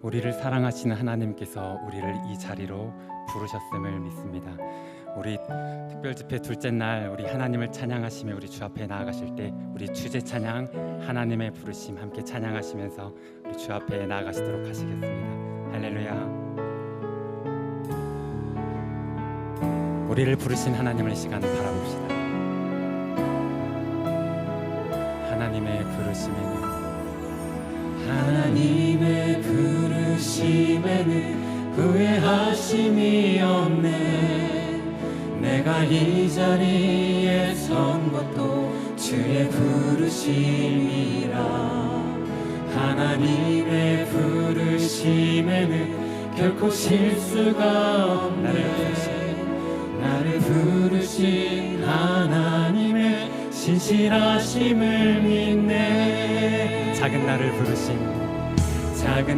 우리를 사랑하시는 하나님께서 우리를 이 자리로 부르셨음을 믿습니다. 우리 특별집회 둘째 날 우리 하나님을 찬양하시며 우리 주 앞에 나아가실 때 우리 주제 찬양 하나님의 부르심 함께 찬양하시면서 우리 주 앞에 나아가시도록 하시겠습니다. 할렐루야. 우리를 부르신 하나님을 이 시간 바라봅시다. 하나님의 부르심에는 후회하심이 없네. 내가 이 자리에 선 것도 주의 부르심이라. 하나님의 부르심에는 결코 실수가 없네. 나를 부르신 하나님의 신실하심을 믿네. 작은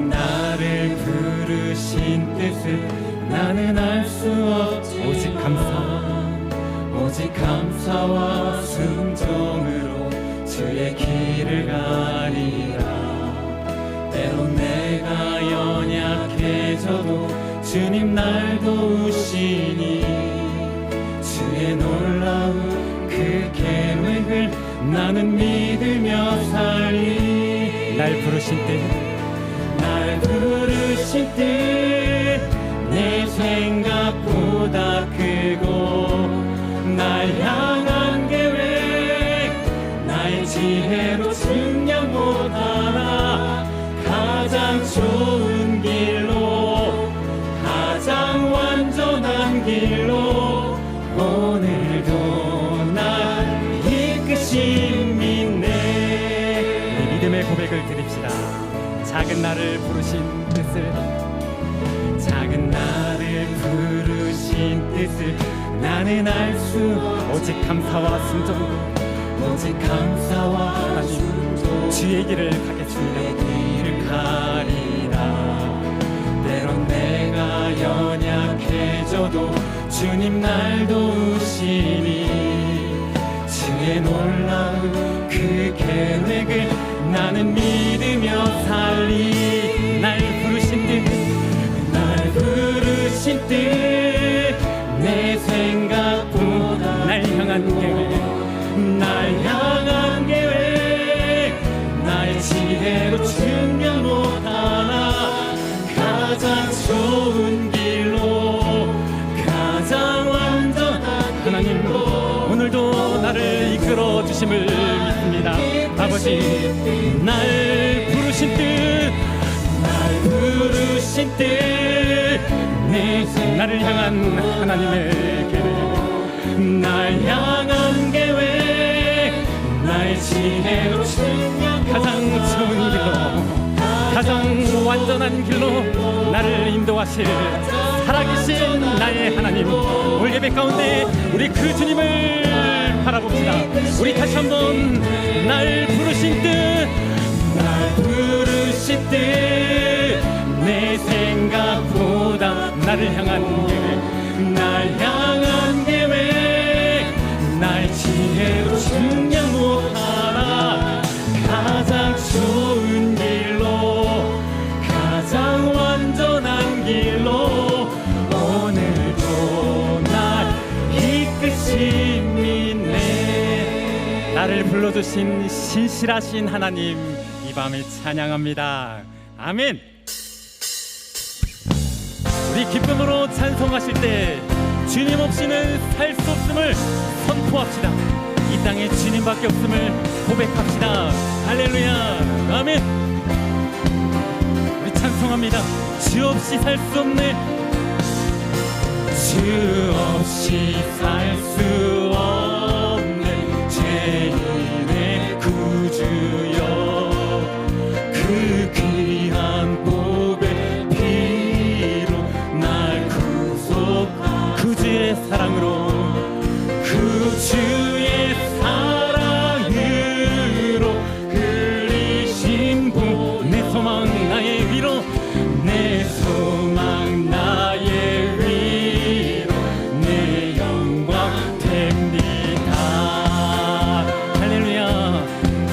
나를 부르신 뜻을 나는 알 수 없지. 오직 감사와 순종으로 주의 길을 가리라. 때론 내가 연약해져도 주님 날 도우시니 주의 놀라운 그 계획을 나는 믿으며 살리. 날 부르신 뜻 내 생각보다 크고 날 향한 계획 나의 지혜로 측량 못하나. 가장 좋은 길로 가장 완전한 길로 오늘도 날 이끄신 믿네. 우리 믿음의 고백을 드립시다. 작은 나를 부르신 뜻을 나는 알 수. 오직 감사와 순종으로 주의 길을 가겠습니다. 길을 가리라. 때론 내가 연약해져도 주님 날 도우시니 주의 놀라운 그 계획을 나는 믿으며 살리. 날 부르신 뜻 내 생각보다 날 향한 계획 나의 지혜로 측량 못하나. 가장 좋은 길로 가장 완전한 하나님 오늘도 나를 이끌어 주심을 믿습니다. 아버지 날 부르신 뜻 나를 향한 하나님의 계획 날 향한 계획 나의 지혜로 가장 좋은 길로 가장 완전한 길로 나를 인도하실 살아계신 나의 하나님. 오늘 예배 가운데 우리 그 주님을 바라봅시다. 우리 다시 한번 날 부르신 뜻 내 생각보다 나를 향한 계획 나의 지혜로 측량 못하나. 가장 좋은 길로 가장 완전한 길로 오늘도 날 이끄신 믿네. 나를 불러주신 신실하신 하나님 이 밤에 찬양합니다. 아멘. 우리 기쁨으로 찬송하실 때 주님 없이는 살 수 없음을 선포합시다. 이 땅에 주님밖에 없음을 고백합시다. 할렐루야. 아멘. 우리 찬송합니다. 주 없이 살 수 없네. 주 없이 살 수 없네. 죄인의 구주여 그 귀한 보배 피로 날 구주의 사랑으로 구주의 사랑으로 흘리신 분 내 소망 나의 위로 내 소망 나의 위로 내 영광 됩니다. 할렐루야.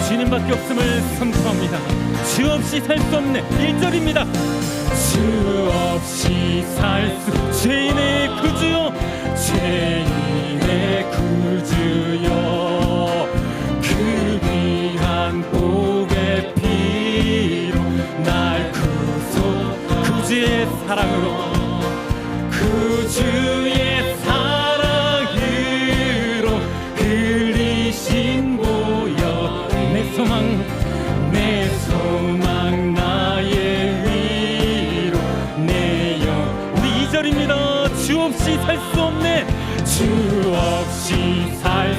주님밖에 없음을 선포합니다. 주 없이 살 수 없네. 1절입니다. 주 없이 살 수 죄인의 구주요 죄인의 구주요 그 귀한 복의 피로 날 구주의 사랑으로 구주의 사랑으로 흘리신 보혈 내 소망 나의 위로 내 영 우리 2절입니다. 주 없이 살 수 없네 주 없이 살 수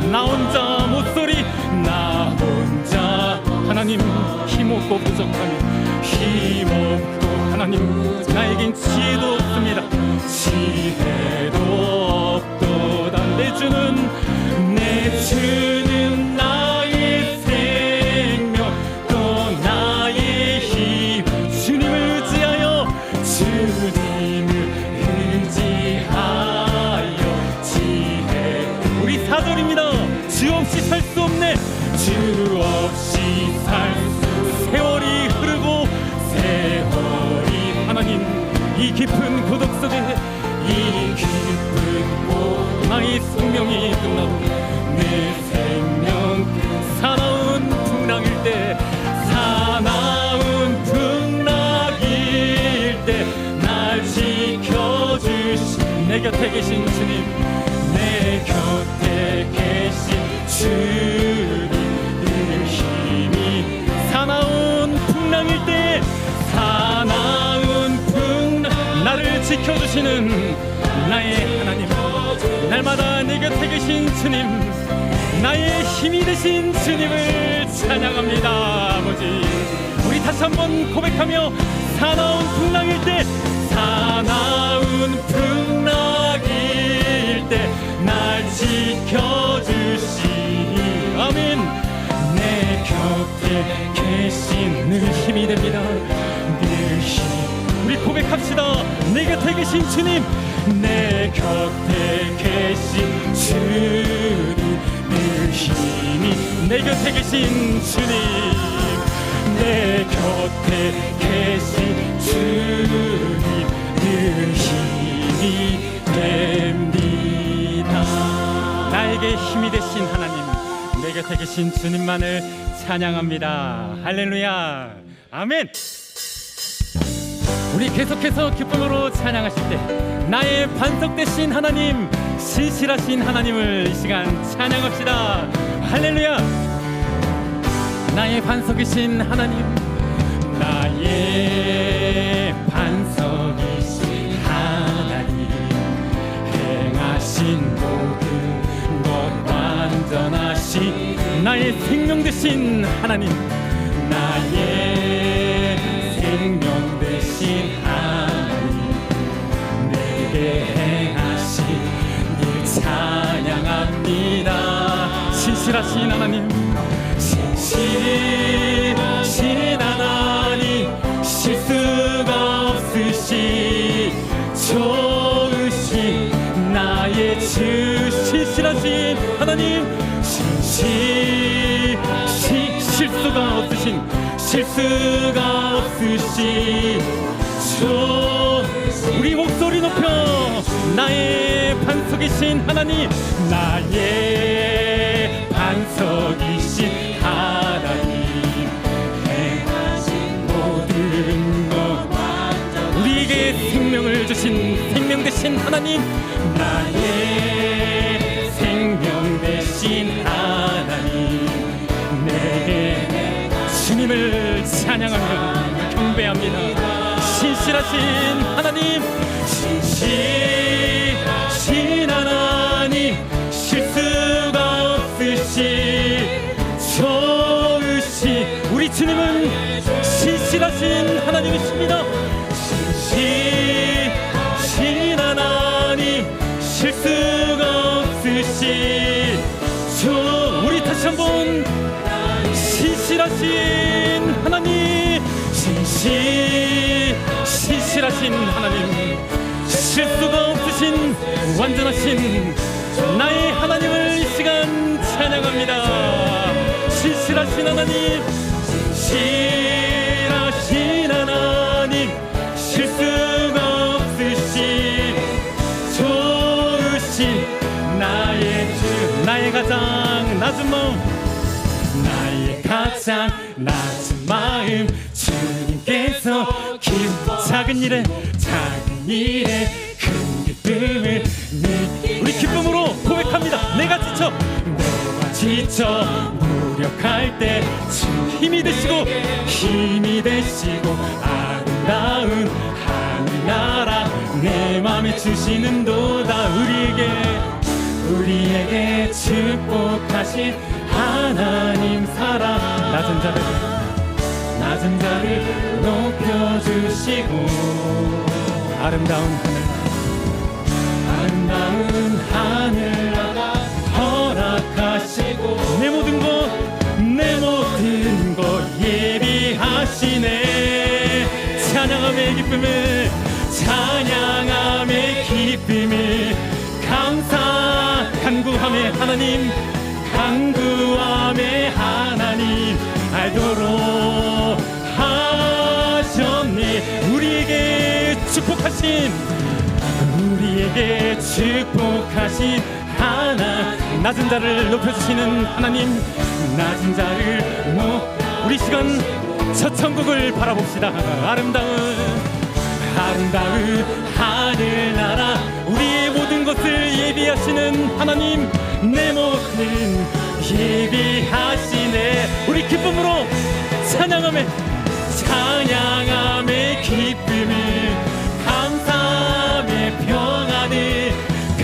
나 혼자 못소리 나 혼자 하나님 힘없고 부족하니 힘없고 하나님 나에겐 지혜도 없습니다. 지혜도 없도다 내 주는 나의 생명 또 나의 힘 주님을 의지하여 지혜 우리 4절입니다. 주 없이 살 수 없네 주 없이 살 세월이 흐르고 하나님 이 깊은 고독 속에 이 깊은 곳 나의 생명이 끝나도 내 생명 사나운 풍랑일 때 날 지켜주신 내 곁에 계신 주님 내 곁에 계신 주님 늘 힘이 사나운 풍랑일 때 나를 지켜주시는 나의 하나님 날마다 내 곁에 계신 주님 나의 힘이 되신 주님을 찬양합니다. 아버지 우리 다시 한번 고백하며 사나운 풍랑일 때 날 지켜주시니 아멘 내 곁에 계신 늘 힘이 됩니다. 늘 힘 우리 고백합시다. 내 곁에 계신 주님 내 곁에 계신 주님 늘 힘이 내 곁에 계신 주님 내 곁에 계신 주님 늘 힘이 됩니다. 나에게 힘이 되신 하나님 내 곁에 계신 주님만을 찬양합니다. 할렐루야 아멘. 우리 계속해서 기쁨으로 찬양하실 때 나의 반석 되신 하나님 신실하신 하나님을 이 시간 찬양합시다. 할렐루야 나의 반석이신 하나님 나의 반석이신 하나님 행하신 모든 것 완전하신 나의 생명 되신 하나님 나의 생명 되신 하나님 내게 행하신 일 찬양합니다. 신실하신 하나님 신실하신 하나님 실수가 없으신 좋으신 나의 주 신실하신 하나님 실수가 없으신 우리 목소리 높여 나의 반석이신 하나님 나의 반석이신 하나님 행하신 모든 것 우리에게 생명을 주신 생명 되신 하나님 나의 생명 되신 하나님 내게 주님을 찬양하며 경배합니다. 신실하신 하나님 신실하신 하나님 실수가 없으신 좋으신 우리 주님은 신실하신 하나님이십니다. 신실하신 하나님 실수가 없으신 우리 다시 한번 신실하신 하나님 신실하신 하나님 실수가 없으신 완전하신 나의 하나님을 이 시간 찬양합니다. 신실하신 하나님 신실하신 하나님 항상 낮은 마음 주님께서 작은 일에 큰 기쁨을 우리 기쁨으로 고백합니다. 내가 지쳐 무력할 때 주 힘이 되시고 아름다운 하늘나라 내 맘에 주시는 도다. 우리에게 축복하신 하나님 사랑 낮은 자를 높여주시고 아름다운 하늘나라 허락하시고 내 모든 것 예비하시네. 찬양함의 기쁨을 간구함의 하나님 알도록 하셨네. 우리에게 축복하신 낮은 자를 높여주시는 하나님 우리 시간 저 천국을 바라봅시다. 아름다운 하늘나라 우리의 모든 것을 예비하시는 하나님 내 모든 예비하시네. 우리 기쁨으로 찬양함의 기쁨을 감사함의 평안을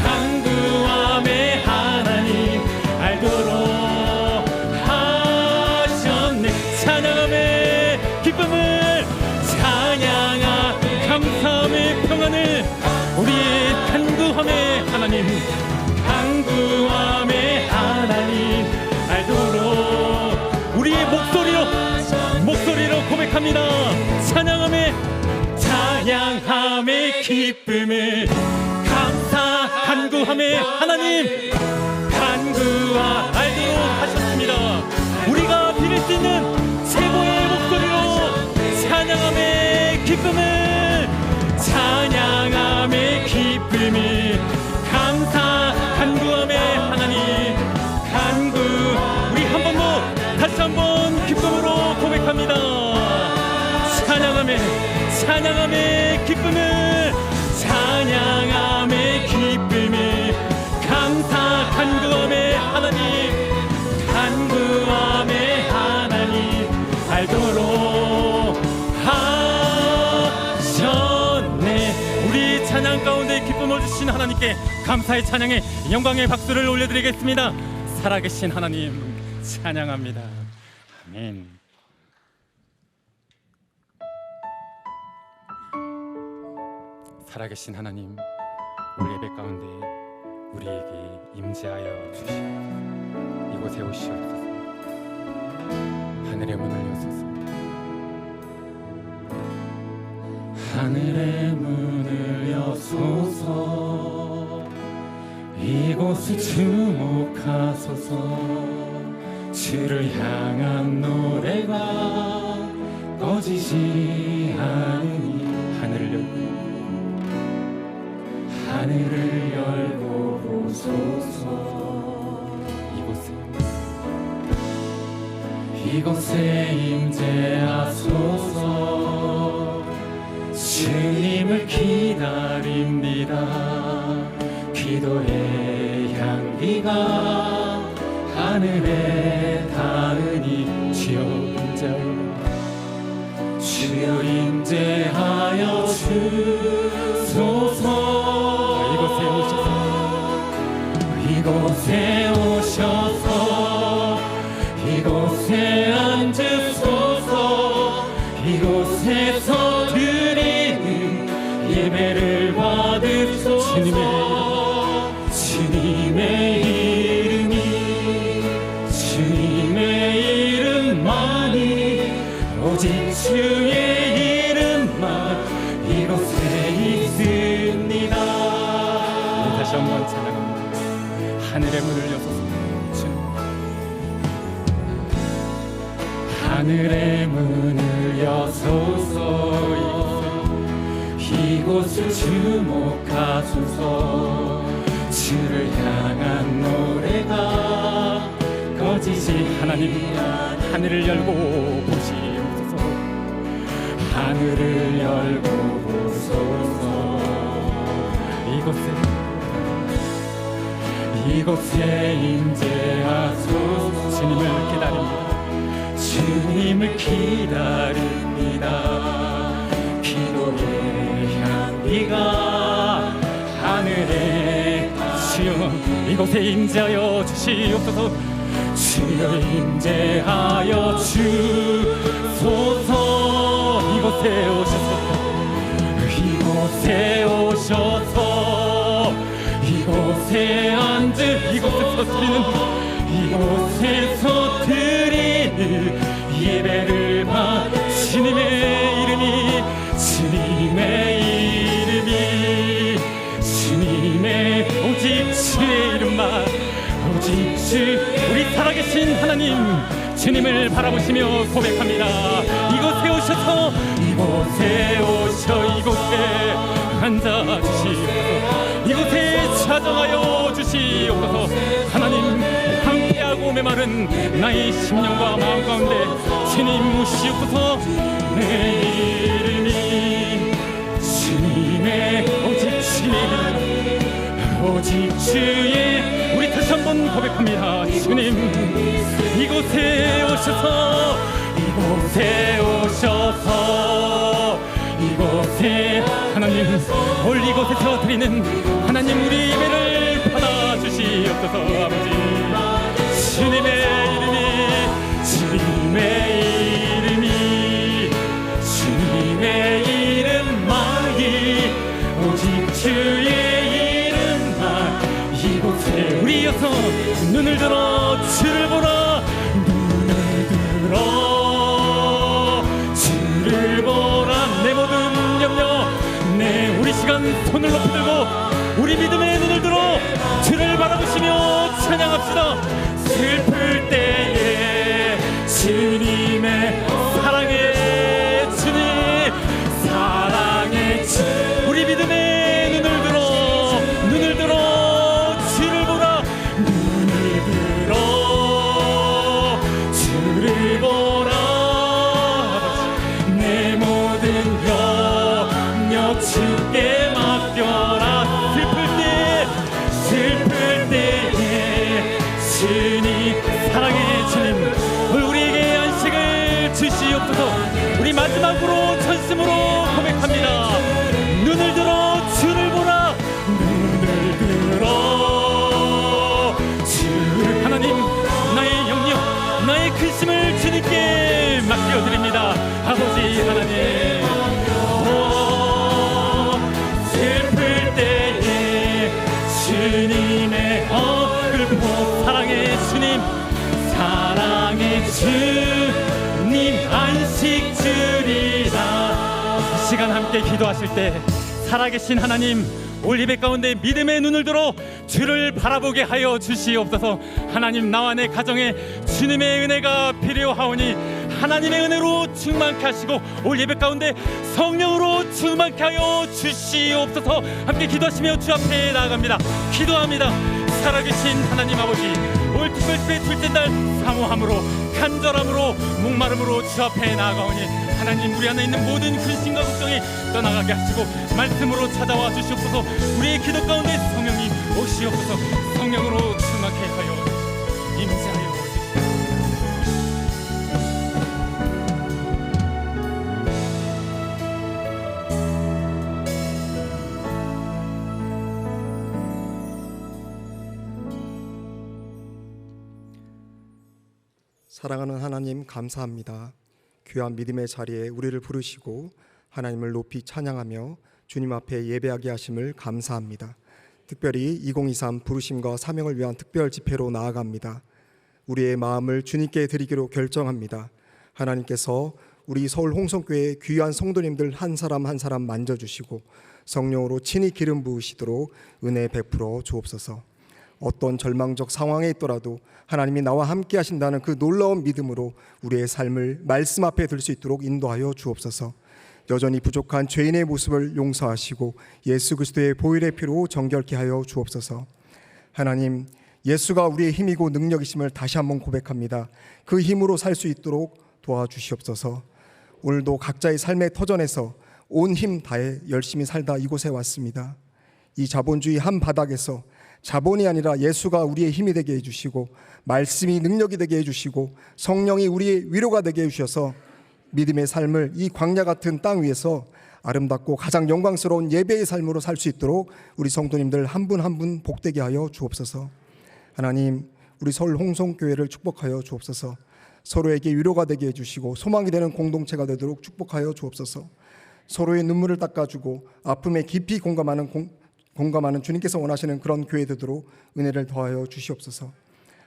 간구함의 하나님 알도록 하셨네. 찬양함의 기쁨을 감사함의 평안을 우리의 간구함의 하나님 알도록 우리의 목소리로 고백합니다. 찬양함의 기쁨을 간구함의 하나님 알도록 하셨습니다. 우리가 드릴 수 있는 최고의 목소리로 찬양함의 기쁨을 간구함의 하나님 우리 다시 한번 기쁨으로 고백합니다. 찬양함의 기쁨을 간구함의 하나님 알도록 하셨네. 우리 찬양 가운데 기쁨을 주신 하나님께 감사의 찬양의 영광의 박수를 올려드리겠습니다. 살아계신 하나님 찬양합니다. 아멘. 살아계신 하나님 우리 예배 가운데 우리에게 임재하여 주시옵소서. 이곳에 오시옵소서. 하늘의 문을 여소서. 하늘의 문을 여소서. 이곳을 주목하소서. 주를 향한 노래가 꺼지지 않으니 하늘을 열고 보소서. 이곳에 임재하소서. 주님을 기다립니다. 기도의 향기가 하늘에 닿으니 주여 임재하여 주소서. 이곳에 오셔서 이곳에 앉으소서. 이곳에서 드리는 예배를 받으소서. 주님의 이름만이 오직 주의 이름만 이곳에 있습니다. 다시 한번 찬양합니다. 하늘의 문을 여소서. 하늘의 문을 여소서. 이곳을 주목하소서. 주를 향한 노래가 꺼지지 하나님 하늘을 열고 보시옵소서. 하늘을 열고 보소서. 이곳에 임재하소서. 주님을 기다립니다. 주님을 기다립니다. 기도의 향기가 하늘에 주여 이곳에 임재하여 주시옵소서. 주여 임재하여 주소서. 이곳에 오셔서 이곳에 앉으 이곳에서 드리는 예배를 주님의 이름이 오직 주의 이름만 오직 주 우리 살아계신 하나님 주님을 바라보시며 고백합니다. 이곳에 오셔서 이곳에 앉아주시옵소서. 이곳에 찾아가여 주시옵소서. 하나님 황폐하고 메마른 나의 심령과 마음 가운데 주님 오시옵소서. 내 이름이 주님의 오직 주의 우리 다시 한번 고백합니다. 주님 이곳에 오셔서 하나님 올 이곳에서 드리는 하나님 우리 예배를 받아주시옵소서. 아버지 주님의 이름만이 오직 주의 이름만 이곳에 우리여서 눈을 들어 주를 보라. 내 모든 염려 우리 시간 손을 높이 들고 우리 믿음의 눈을 들어 주를 바라보시며 찬양합시다. 슬플 때에 주님의 사랑의 주님 우리 믿음의 눈을 들어 주를 보라. 주를 보라. 내 모든 염려 주께 맡겨라. 슬플 때에 주님 사랑의 주님 우리에게 안식을 주시옵소서. 우리 마지막으로 전심으로 고백합니다. 눈을 들어 주를 보라. 하나님 나의 염려 나의 근심을 주님께 맡겨드립니다. 아버지 하나님 슬플 때에 주님의 얼굴 보고 사랑의 주님 안식 주리라. 이 시간 함께 기도하실 때 살아계신 하나님 올 예배 가운데 믿음의 눈을 들어 주를 바라보게 하여 주시옵소서. 하나님 나와 내 가정에 주님의 은혜가 필요하오니 하나님의 은혜로 충만케 하시고 올 예배 가운데 성령으로 충만케 하여 주시옵소서. 함께 기도하시며 주 앞에 나아갑니다. 기도합니다. 살아계신 하나님 아버지 올 특별집회 둘째 날 사모함으로 간절함으로 목마름으로 주 앞에 나아가오니 하나님 우리 안에 있는 모든 근심과 걱정이 떠나가게 하시고 말씀으로 찾아와 주시옵소서. 우리의 기도 가운데 성령님 오시옵소서. 성령으로 충만케 하여 임재하여 사랑하는 하나님 감사합니다. 귀한 믿음의 자리에 우리를 부르시고 하나님을 높이 찬양하며 주님 앞에 예배하게 하심을 감사합니다. 특별히 2023 부르심과 사명을 위한 특별 집회로 나아갑니다. 우리의 마음을 주님께 드리기로 결정합니다. 하나님께서 우리 서울 홍성교회 귀한 성도님들 한 사람 한 사람 만져주시고 성령으로 친히 기름 부으시도록 은혜 베풀어 주옵소서. 어떤 절망적 상황에 있더라도 하나님이 나와 함께 하신다는 그 놀라운 믿음으로 우리의 삶을 말씀 앞에 들 수 있도록 인도하여 주옵소서. 여전히 부족한 죄인의 모습을 용서하시고 예수 그리스도의 보혈의 피로 정결케 하여 주옵소서. 하나님 예수가 우리의 힘이고 능력이심을 다시 한번 고백합니다. 그 힘으로 살 수 있도록 도와주시옵소서. 오늘도 각자의 삶의 터전에서 온 힘 다해 열심히 살다 이곳에 왔습니다. 이 자본주의 한 바닥에서 자본이 아니라 예수가 우리의 힘이 되게 해주시고, 말씀이 능력이 되게 해주시고, 성령이 우리의 위로가 되게 해주셔서 믿음의 삶을 이 광야 같은 땅 위에서 아름답고 가장 영광스러운 예배의 삶으로 살 수 있도록 우리 성도님들 한 분 한 분 복되게 하여 주옵소서. 하나님, 우리 서울 홍성교회를 축복하여 주옵소서. 서로에게 위로가 되게 해주시고 소망이 되는 공동체가 되도록 축복하여 주옵소서. 서로의 눈물을 닦아주고 아픔에 깊이 공감하는 주님께서 원하시는 그런 교회 되도록 은혜를 더하여 주시옵소서.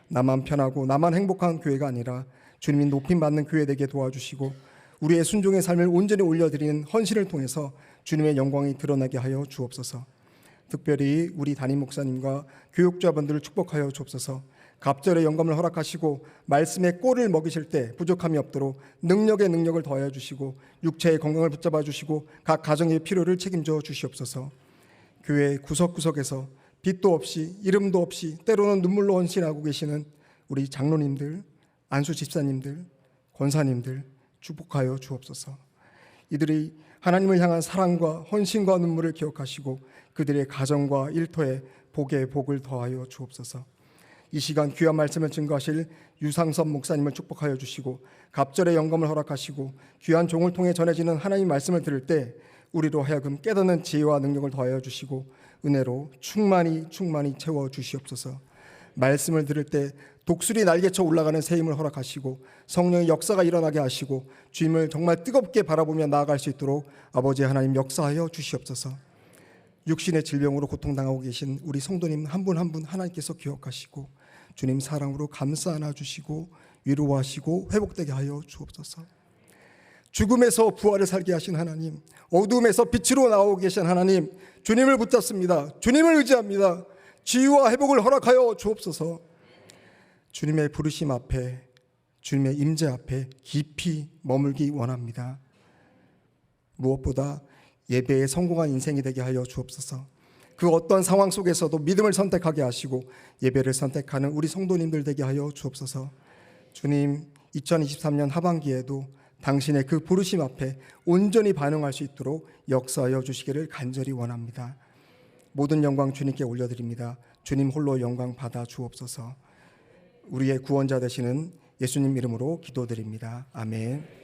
나만 편하고 나만 행복한 교회가 아니라 주님이 높임받는 교회 되게 도와주시고, 우리의 순종의 삶을 온전히 올려드리는 헌신을 통해서 주님의 영광이 드러나게 하여 주옵소서. 특별히 우리 담임 목사님과 교육자분들을 축복하여 주옵소서. 갑절의 영감을 허락하시고 말씀의 꼴을 먹이실 때 부족함이 없도록 능력의 능력을 더하여 주시고, 육체의 건강을 붙잡아 주시고 각 가정의 필요를 책임져 주시옵소서. 교회 구석구석에서 빛도 없이 이름도 없이 때로는 눈물로 헌신하고 계시는 우리 장로님들, 안수 집사님들, 권사님들 축복하여 주옵소서. 이들이 하나님을 향한 사랑과 헌신과 눈물을 기억하시고 그들의 가정과 일터에 복에 복을 더하여 주옵소서. 이 시간 귀한 말씀을 증거하실 유상섭 목사님을 축복하여 주시고, 갑절의 영감을 허락하시고 귀한 종을 통해 전해지는 하나님 말씀을 들을 때 우리로 하여금 깨닫는 지혜와 능력을 더하여 주시고 은혜로 충만히 채워 주시옵소서. 말씀을 들을 때 독수리 날개쳐 올라가는 새 힘을 허락하시고 성령의 역사가 일어나게 하시고 주님을 정말 뜨겁게 바라보며 나아갈 수 있도록 아버지 하나님 역사하여 주시옵소서. 육신의 질병으로 고통당하고 계신 우리 성도님 한 분 한 분 하나님께서 기억하시고 주님 사랑으로 감싸 안아주시고 위로하시고 회복되게 하여 주옵소서. 죽음에서 부활을 살게 하신 하나님, 어둠에서 빛으로 나오고 계신 하나님, 주님을 붙잡습니다. 주님을 의지합니다. 치유와 회복을 허락하여 주옵소서. 주님의 부르심 앞에, 주님의 임재 앞에 깊이 머물기 원합니다. 무엇보다 예배에 성공한 인생이 되게 하여 주옵소서. 그 어떤 상황 속에서도 믿음을 선택하게 하시고 예배를 선택하는 우리 성도님들 되게 하여 주옵소서. 주님, 2023년 하반기에도 당신의 그 부르심 앞에 온전히 반응할 수 있도록 역사하여 주시기를 간절히 원합니다. 모든 영광 주님께 올려드립니다. 주님 홀로 영광 받아 주옵소서. 우리의 구원자 되시는 예수님 이름으로 기도드립니다. 아멘.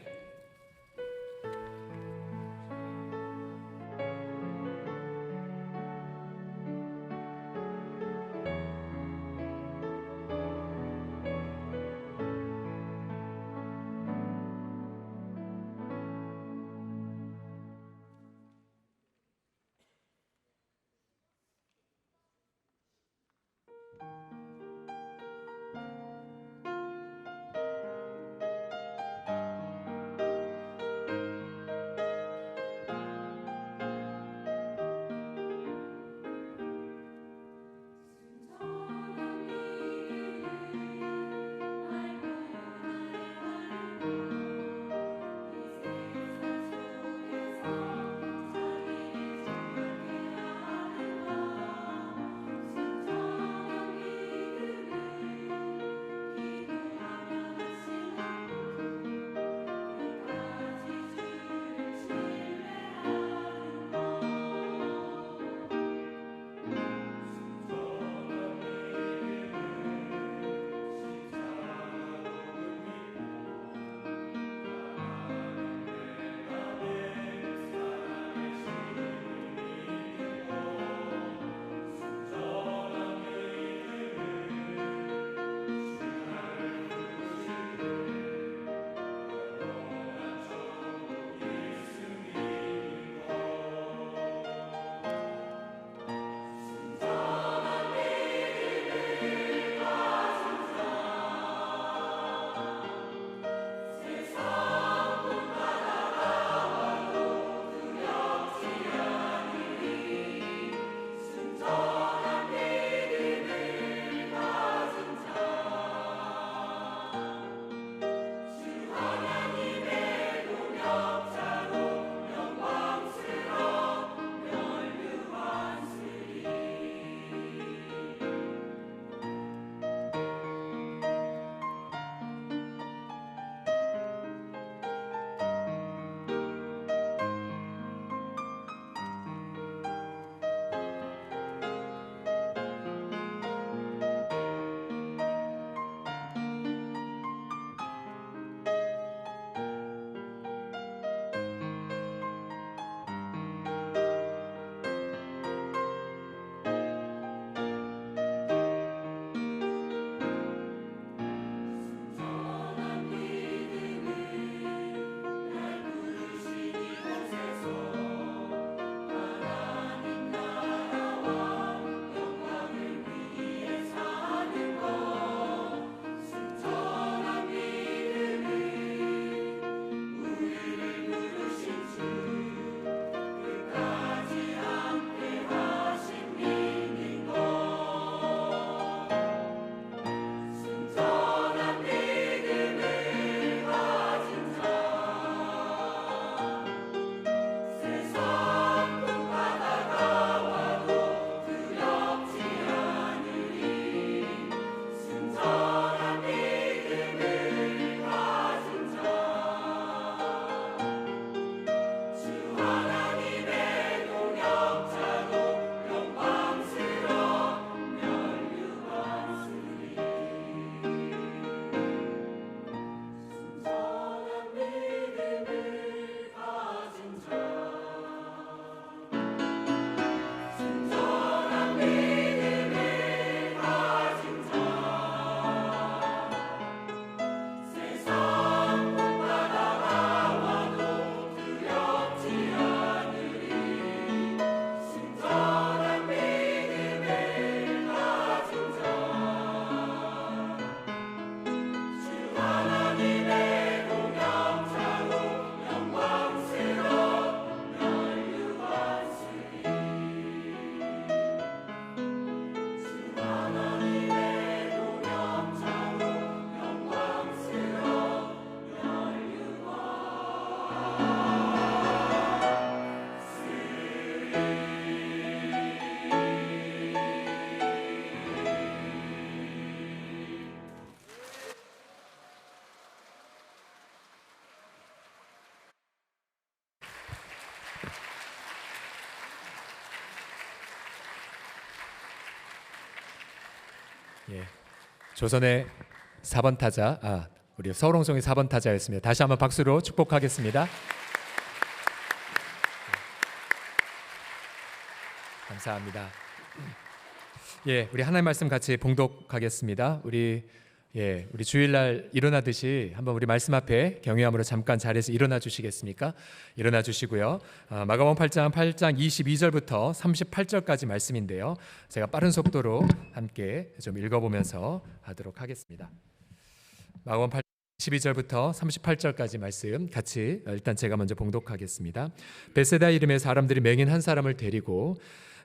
예, 조선의 4번 타자, 우리 서울홍성의 4번 타자였습니다. 다시 한번 박수로 축복하겠습니다. 감사합니다. 예, 우리 하나님 말씀 같이 봉독하겠습니다. 우리 주일날 일어나듯이 한번 우리 말씀 앞에 경외함으로 잠깐 자리에서 일어나 주시겠습니까? 일어나 주시고요. 마가복음 8장 22절부터 38절까지 말씀인데요. 제가 빠른 속도로 함께 좀 읽어보면서 하도록 하겠습니다. 마가복음 8장 12절부터 38절까지 말씀 같이 일단 제가 먼저 봉독하겠습니다. 베세다 이름의 사람들이 맹인 한 사람을 데리고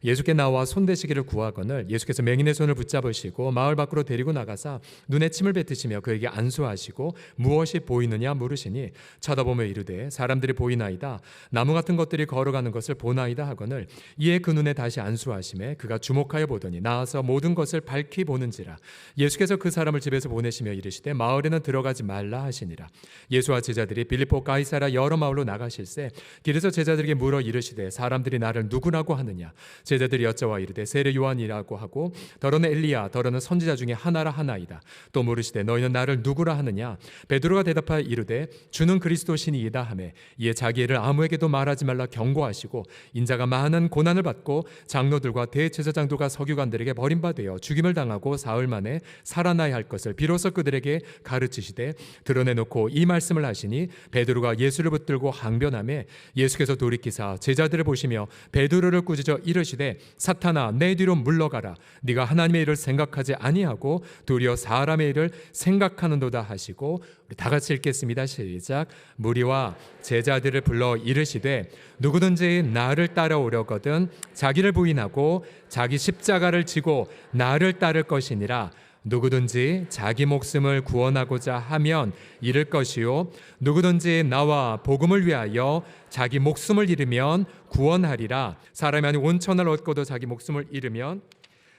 예수께 나와 손대시기를 구하거늘 예수께서 맹인의 손을 붙잡으시고 마을 밖으로 데리고 나가사 눈에 침을 뱉으시며 그에게 안수하시고 무엇이 보이느냐 물으시니 쳐다보며 이르되 사람들이 보이나이다. 나무 같은 것들이 걸어가는 것을 보나이다 하거늘 이에 그 눈에 다시 안수하시매 그가 주목하여 보더니 나와서 모든 것을 밝히 보는지라. 예수께서 그 사람을 집에서 보내시며 이르시되 마을에는 들어가지 말라 하시니라. 예수와 제자들이 빌립보 가이사랴 여러 마을로 나가실새 길에서 제자들에게 물어 이르시되 사람들이 나를 누구라고 하느냐. 제자들이 여짜와 이르되 세례 요한이라고 하고 더러는 엘리야 더러는 선지자 중에 하나라 하나이다. 또 물으시되 너희는 나를 누구라 하느냐. 베드로가 대답하여 이르되 주는 그리스도시니이다 하매 이에 자기 일을 아무에게도 말하지 말라 경고하시고 인자가 많은 고난을 받고 장로들과 대제사장들과 서기관들에게 버림받아 죽임을 당하고 사흘 만에 살아나야 할 것을 비로소 그들에게 가르치시되 드러내놓고 이 말씀을 하시니 베드로가 예수를 붙들고 항변하매 예수께서 돌이키사 제자들을 보시며 베드로를 꾸짖어 이르시되 사탄아 내 뒤로 물러가라. 네가 하나님의 일을 생각하지 아니하고 도리어 사람의 일을 생각하는도다 하시고 우리 다 같이 읽겠습니다. 시작. 무리와 제자들을 불러 이르시되 누구든지 나를 따라오려거든 자기를 부인하고 자기 십자가를 지고 나를 따를 것이니라. 누구든지 자기 목숨을 구원하고자 하면 잃을 것이요 누구든지 나와 복음을 위하여 자기 목숨을 잃으면 구원하리라. 사람이 아니 온 천하를 얻고도 자기 목숨을 잃으면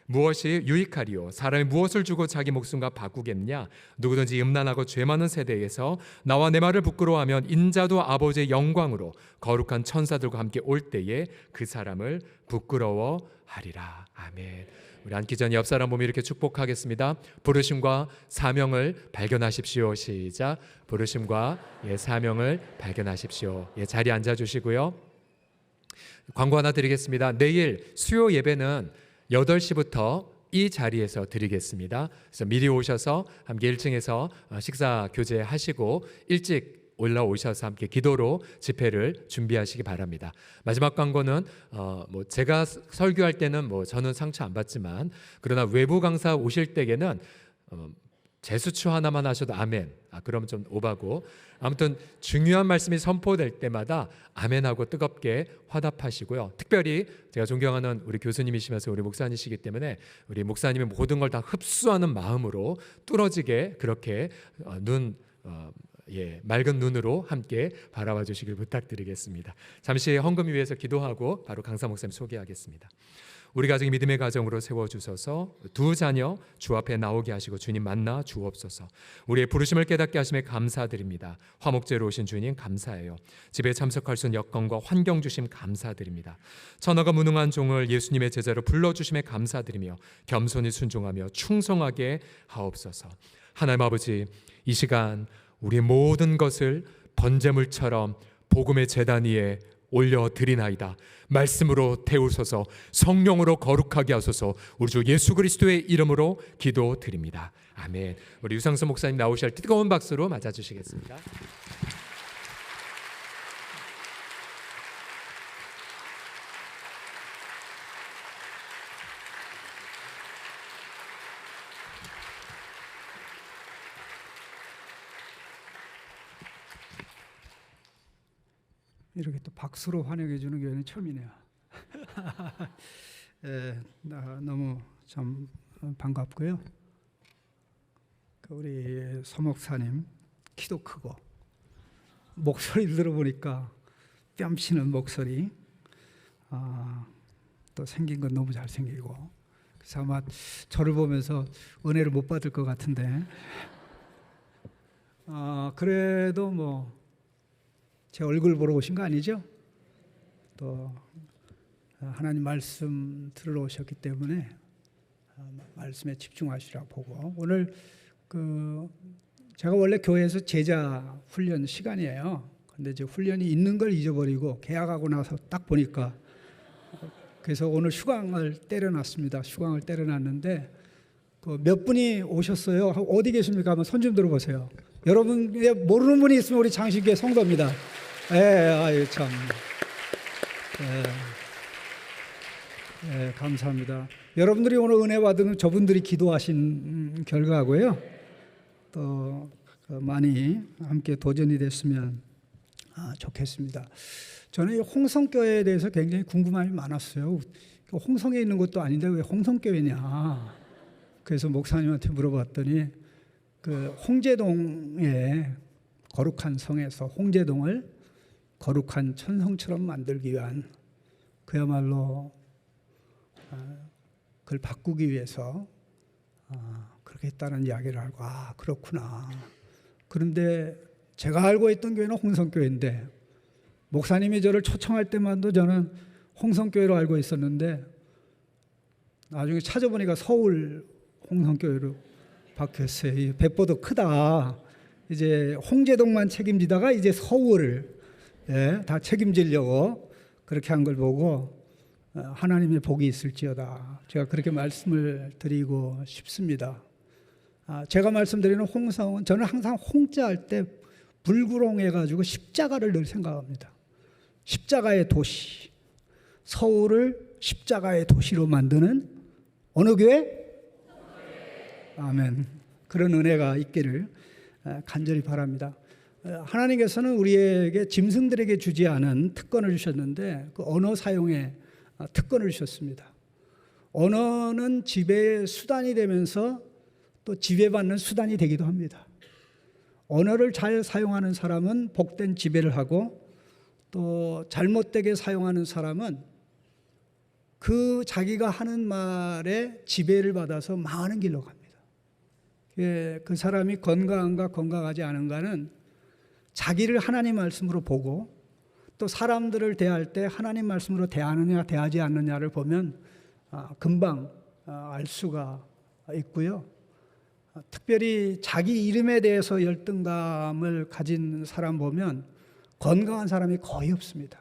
무엇이 유익하리요. 사람이 무엇을 주고 자기 목숨과 바꾸겠느냐. 누구든지 음란하고 죄 많은 세대에서 나와 내 말을 부끄러워하면 인자도 아버지의 영광으로 거룩한 천사들과 함께 올 때에 그 사람을 부끄러워하리라. 아멘. 우리 앉기 전 옆 사람 보며 이렇게 축복하겠습니다. 부르심과 사명을 발견하십시오. 시작. 부르심과 사명을 발견하십시오. 자리에 앉아주시고요. 광고 하나 드리겠습니다. 내일 수요 예배는 8시부터 이 자리에서 드리겠습니다. 그래서 미리 오셔서 함께 1층에서 식사 교제하시고 일찍 올라오셔서 함께 기도로 집회를 준비하시기 바랍니다. 마지막 광고는 제가 설교할 때는 저는 상처 안 받지만 그러나 외부 강사 오실 때에는 제수추 하나만 하셔도 아멘. 그럼 좀 오바고 아무튼 중요한 말씀이 선포될 때마다 아멘하고 뜨겁게 화답하시고요. 특별히 제가 존경하는 우리 교수님이시면서 우리 목사님이시기 때문에 우리 목사님의 모든 걸 다 흡수하는 마음으로 뚫어지게 그렇게 맑은 눈으로 함께 바라봐 주시길 부탁드리겠습니다. 잠시 헌금 위해서 기도하고 바로 강사 목사님 소개하겠습니다. 우리 가정이 믿음의 가정으로 세워주셔서 두 자녀 주 앞에 나오게 하시고 주님 만나 주옵소서. 우리의 부르심을 깨닫게 하심에 감사드립니다. 화목제로 오신 주님 감사해요. 집에 참석할 수 있는 여건과 환경 주심 감사드립니다. 천하가 무능한 종을 예수님의 제자로 불러주심에 감사드리며 겸손히 순종하며 충성하게 하옵소서. 하나님 아버지, 이 시간 우리의 모든 것을 번제물처럼 복음의 제단 위에 올려드리나이다. 말씀으로 태우소서. 성령으로 거룩하게 하소서. 우리 주 예수 그리스도의 이름으로 기도드립니다. 아멘. 우리 유상수 목사님 나오실 뜨거운 박수로 맞아주시겠습니다. 이렇게 또 박수로 환영해 주는 교회는 처음이네요. 너무 참 반갑고요. 우리 서 목사님 키도 크고 목소리 들어보니까 뺨치는 목소리, 또 생긴 건 너무 잘생기고, 그래서 아마 저를 보면서 은혜를 못 받을 것 같은데, 그래도 제 얼굴 보러 오신 거 아니죠? 또 하나님 말씀 들으러 오셨기 때문에 말씀에 집중하시라고 보고 오늘 제가 원래 교회에서 제자 훈련 시간이에요. 근데 이제 훈련이 있는 걸 잊어버리고 개학하고 나서 딱 보니까 그래서 오늘 휴강을 때려놨습니다. 휴강을 때려놨는데 몇 분이 오셨어요? 어디 계십니까? 한번 손 좀 들어보세요. 여러분 모르는 분이 있으면 우리 장식계 성도입니다. 아유 참. 감사합니다. 여러분들이 오늘 은혜 받은 저분들이 기도하신 결과고요. 또 많이 함께 도전이 됐으면 좋겠습니다. 저는 이 홍성교회에 대해서 굉장히 궁금함이 많았어요. 홍성에 있는 것도 아닌데 왜 홍성교회냐. 그래서 목사님한테 물어봤더니 홍제동의 거룩한 성에서 홍제동을 거룩한 천성처럼 만들기 위한 그야말로 그걸 바꾸기 위해서 그렇게 했다는 이야기를 알고 그렇구나. 그런데 제가 알고 있던 교회는 홍성교회인데 목사님이 저를 초청할 때만도 저는 홍성교회로 알고 있었는데 나중에 찾아보니까 서울 홍성교회로 바뀌었어요. 배보다 크다. 이제 홍제동만 책임지다가 이제 서울을 다 책임지려고 그렇게 한 걸 보고 하나님의 복이 있을지어다. 제가 그렇게 말씀을 드리고 싶습니다. 제가 말씀드리는 홍성은 저는 항상 홍자 할 때 불구롱해가지고 십자가를 늘 생각합니다. 십자가의 도시, 서울을 십자가의 도시로 만드는 어느 교회? 아멘. 그런 은혜가 있기를 간절히 바랍니다. 하나님께서는 우리에게 짐승들에게 주지 않은 특권을 주셨는데 그 언어 사용에 특권을 주셨습니다. 언어는 지배의 수단이 되면서 또 지배받는 수단이 되기도 합니다. 언어를 잘 사용하는 사람은 복된 지배를 하고 또 잘못되게 사용하는 사람은 그 자기가 하는 말에 지배를 받아서 망하는 길로 갑니다. 그 사람이 건강한가 건강하지 않은가는 자기를 하나님 말씀으로 보고 또 사람들을 대할 때 하나님 말씀으로 대하느냐 대하지 않느냐를 보면 금방 알 수가 있고요. 특별히 자기 이름에 대해서 열등감을 가진 사람 보면 건강한 사람이 거의 없습니다.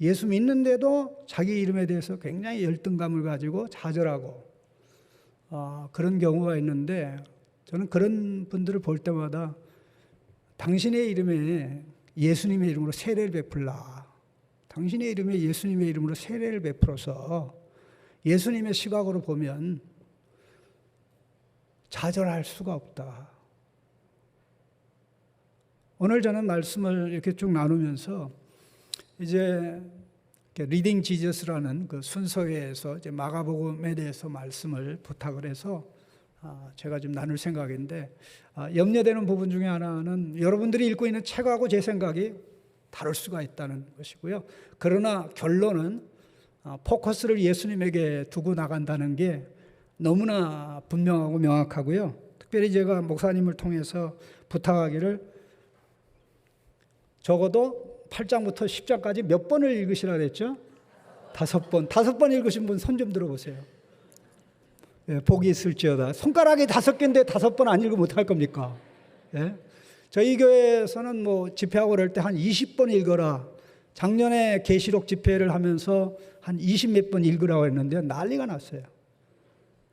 예수 믿는데도 자기 이름에 대해서 굉장히 열등감을 가지고 좌절하고 그런 경우가 있는데 저는 그런 분들을 볼 때마다 당신의 이름에 예수님의 이름으로 세례를 베풀라. 당신의 이름에 예수님의 이름으로 세례를 베풀어서 예수님의 시각으로 보면 좌절할 수가 없다. 오늘 저는 말씀을 이렇게 쭉 나누면서 이제 리딩 지저스라는 그 순서회에서 이제 마가복음에 대해서 말씀을 부탁을 해서 제가 좀 나눌 생각인데 염려되는 부분 중에 하나는 여러분들이 읽고 있는 책하고 제 생각이 다를 수가 있다는 것이고요. 그러나 결론은 포커스를 예수님에게 두고 나간다는 게 너무나 분명하고 명확하고요. 특별히 제가 목사님을 통해서 부탁하기를 적어도 8장부터 10장까지 몇 번을 읽으시라 그랬죠? 5번. 5번 읽으신 분 손 좀 들어보세요. 예, 복이 있을지어다. 손가락이 5개인데 5번 안 읽으면 어떡할 겁니까? 예? 저희 교회에서는 뭐 집회하고 그럴 때 한 20번 읽어라. 작년에 계시록 집회를 하면서 한 20몇 번 읽으라고 했는데 난리가 났어요.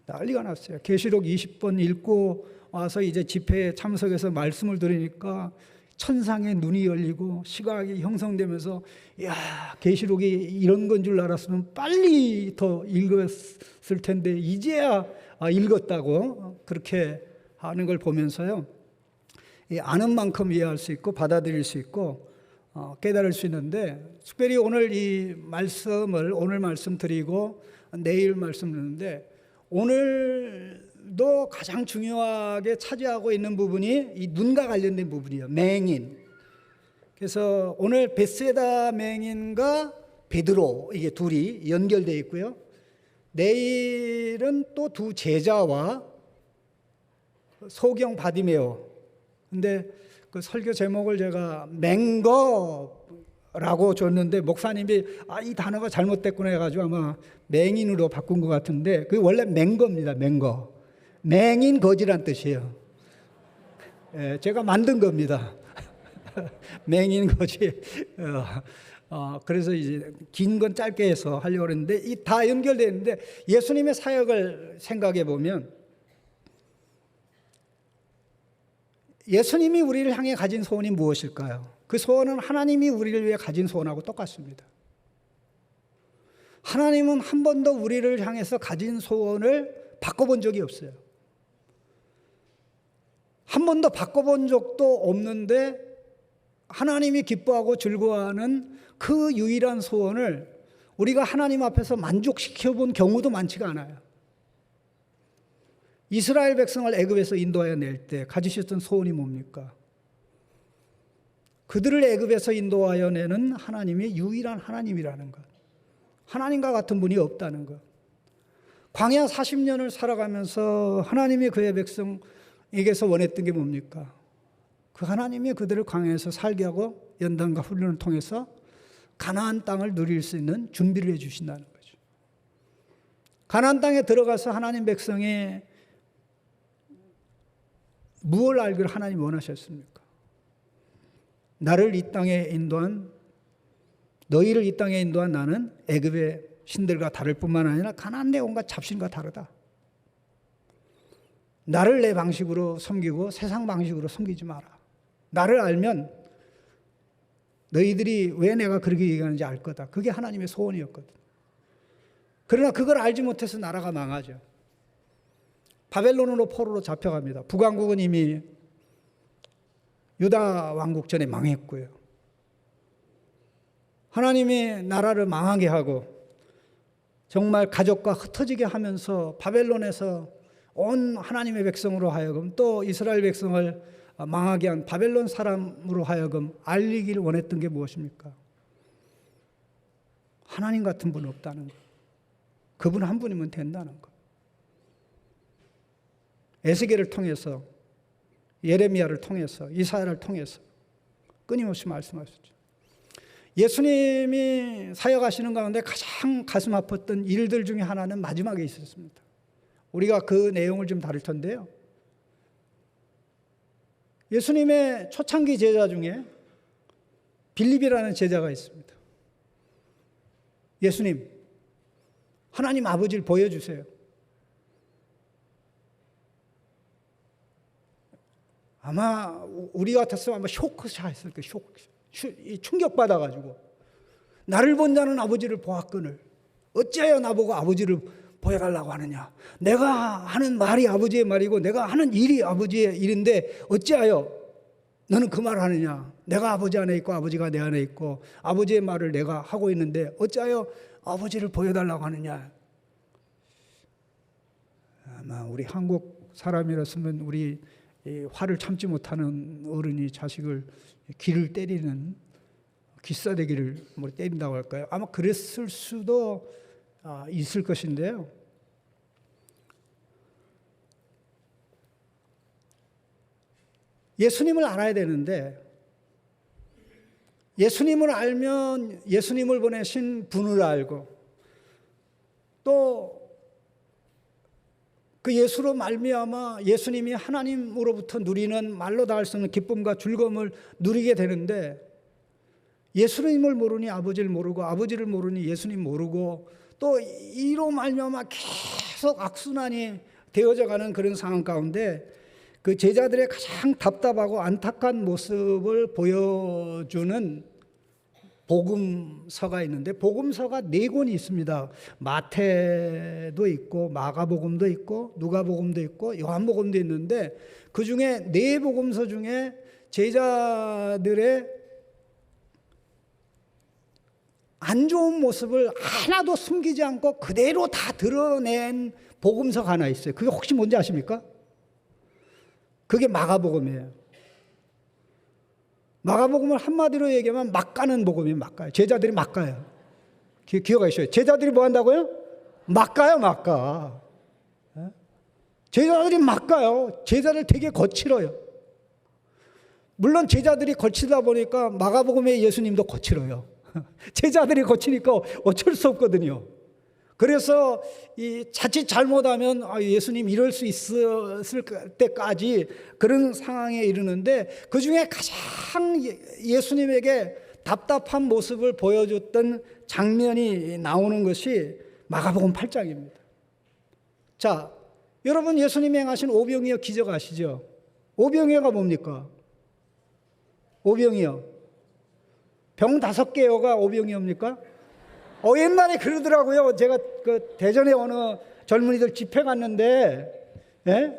난리가 났어요. 계시록 20번 읽고 와서 이제 집회에 참석해서 말씀을 들으니까 천상의 눈이 열리고 시각이 형성되면서 야, 계시록이 이런 건 줄 알았으면 빨리 더 읽었을 텐데 이제야 읽었다고 그렇게 하는 걸 보면서요. 아는 만큼 이해할 수 있고 받아들일 수 있고 깨달을 수 있는데 특별히 오늘 이 말씀을 오늘 말씀 드리고 내일 말씀 드리는데 오늘도 가장 중요하게 차지하고 있는 부분이 이 눈과 관련된 부분이에요. 맹인. 그래서 오늘 벳세다 맹인과 베드로 이게 둘이 연결되어 있고요. 내일은 또 두 제자와 소경 바디메오. 근데 그 설교 제목을 제가 맹거 라고 줬는데 목사님이 이 단어가 잘못됐구나 해가지고 아마 맹인으로 바꾼 것 같은데 그게 원래 맹거입니다. 맹거. 맹인 거지란 뜻이에요. 제가 만든 겁니다. 맹인 거지. 그래서 이제 긴 건 짧게 해서 하려고 했는데 이 다 연결되어 있는데 예수님의 사역을 생각해 보면 예수님이 우리를 향해 가진 소원이 무엇일까요? 그 소원은 하나님이 우리를 위해 가진 소원하고 똑같습니다. 하나님은 한 번도 우리를 향해서 가진 소원을 바꿔본 적이 없어요. 한 번도 바꿔본 적도 없는데 하나님이 기뻐하고 즐거워하는 그 유일한 소원을 우리가 하나님 앞에서 만족시켜 본 경우도 많지가 않아요. 이스라엘 백성을 애굽에서 인도하여 낼 때 가지셨던 소원이 뭡니까? 그들을 애굽에서 인도하여 내는 하나님이 유일한 하나님이라는 것. 하나님과 같은 분이 없다는 것. 광야 40년을 살아가면서 하나님이 그의 백성에게서 원했던 게 뭡니까? 그 하나님이 그들을 광야에서 살게 하고 연단과 훈련을 통해서 가나안 땅을 누릴 수 있는 준비를 해 주신다는 거죠. 가나안 땅에 들어가서 하나님 백성이 무엇을 알기를 하나님이 원하셨습니까? 나를 이 땅에 인도한 너희를 이 땅에 인도한 나는 애굽의 신들과 다를 뿐만 아니라 가나안 내 온갖 잡신과 다르다. 나를 내 방식으로 섬기고 세상 방식으로 섬기지 마라. 나를 알면 너희들이 왜 내가 그렇게 얘기하는지 알 거다. 그게 하나님의 소원이었거든. 그러나 그걸 알지 못해서 나라가 망하죠. 바벨론으로 포로로 잡혀갑니다. 북왕국은 이미 유다 왕국 전에 망했고요. 하나님이 나라를 망하게 하고 정말 가족과 흩어지게 하면서 바벨론에서 온 하나님의 백성으로 하여금 또 이스라엘 백성을 망하게 한 바벨론 사람으로 하여금 알리기를 원했던 게 무엇입니까? 하나님 같은 분 없다는 것. 그분 한 분이면 된다는 것. 에스겔을 통해서 예레미야를 통해서 이사야를 통해서 끊임없이 말씀하셨죠. 예수님이 사역하시는 가운데 가장 가슴 아팠던 일들 중에 하나는 마지막에 있었습니다. 우리가 그 내용을 좀 다룰 텐데요. 예수님의 초창기 제자 중에 빌립이라는 제자가 있습니다. 예수님, 하나님 아버지를 보여주세요. 아마 우리 같았으면 아마 쇼크샷 했을 거예요. 충격받아가지고 나를 본 자는 아버지를 보았거늘 어찌하여 나보고 아버지를 보여달라고 하느냐. 내가 하는 말이 아버지의 말이고 내가 하는 일이 아버지의 일인데 어찌하여 너는 그 말을 하느냐. 내가 아버지 안에 있고 아버지가 내 안에 있고 아버지의 말을 내가 하고 있는데 어찌하여 아버지를 보여달라고 하느냐. 아마 우리 한국 사람이었으면 우리 화를 참지 못하는 어른이 자식을 귀를 때리는 귀싸대기를 때린다고 할까요? 아마 그랬을 수도 있을 것인데요. 예수님을 알아야 되는데 예수님을 알면 예수님을 보내신 분을 알고 또 그 예수로 말미암아 예수님이 하나님으로부터 누리는 말로 다 할 수 없는 기쁨과 즐거움을 누리게 되는데 예수님을 모르니 아버지를 모르고 아버지를 모르니 예수님 모르고 또 이로 말미암아 계속 악순환이 되어져 가는 그런 상황 가운데 그 제자들의 가장 답답하고 안타까운 모습을 보여주는 복음서가 있는데 복음서가 4권이 있습니다. 마태도 있고 마가복음도 있고 누가복음도 있고 요한복음도 있는데 그중에 4복음서 중에 제자들의 안 좋은 모습을 하나도 숨기지 않고 그대로 다 드러낸 복음서가 하나 있어요. 그게 혹시 뭔지 아십니까? 그게 마가복음이에요. 마가복음을 한마디로 얘기하면 막 가는 복음이에요. 막 가요. 제자들이 막 가요. 기억하시죠? 제자들이 뭐 한다고요? 막 가요, 막 가. 제자들이 막 가요. 제자들 되게 거칠어요. 물론 제자들이 거치다 보니까 마가복음의 예수님도 거칠어요. 제자들이 거치니까 어쩔 수 없거든요. 그래서 이 자칫 잘못하면 예수님 이럴 수 있을 때까지 그런 상황에 이르는데, 그중에 가장 예수님에게 답답한 모습을 보여줬던 장면이 나오는 것이 마가복음 8장입니다. 자, 여러분 예수님이 행하신 오병이어 기적 아시죠? 오병이어가 뭡니까? 오병이어. 병 5개여가 오병이어입니까? 옛날에 그러더라고요. 제가 그 대전에 어느 젊은이들 집회 갔는데, 예?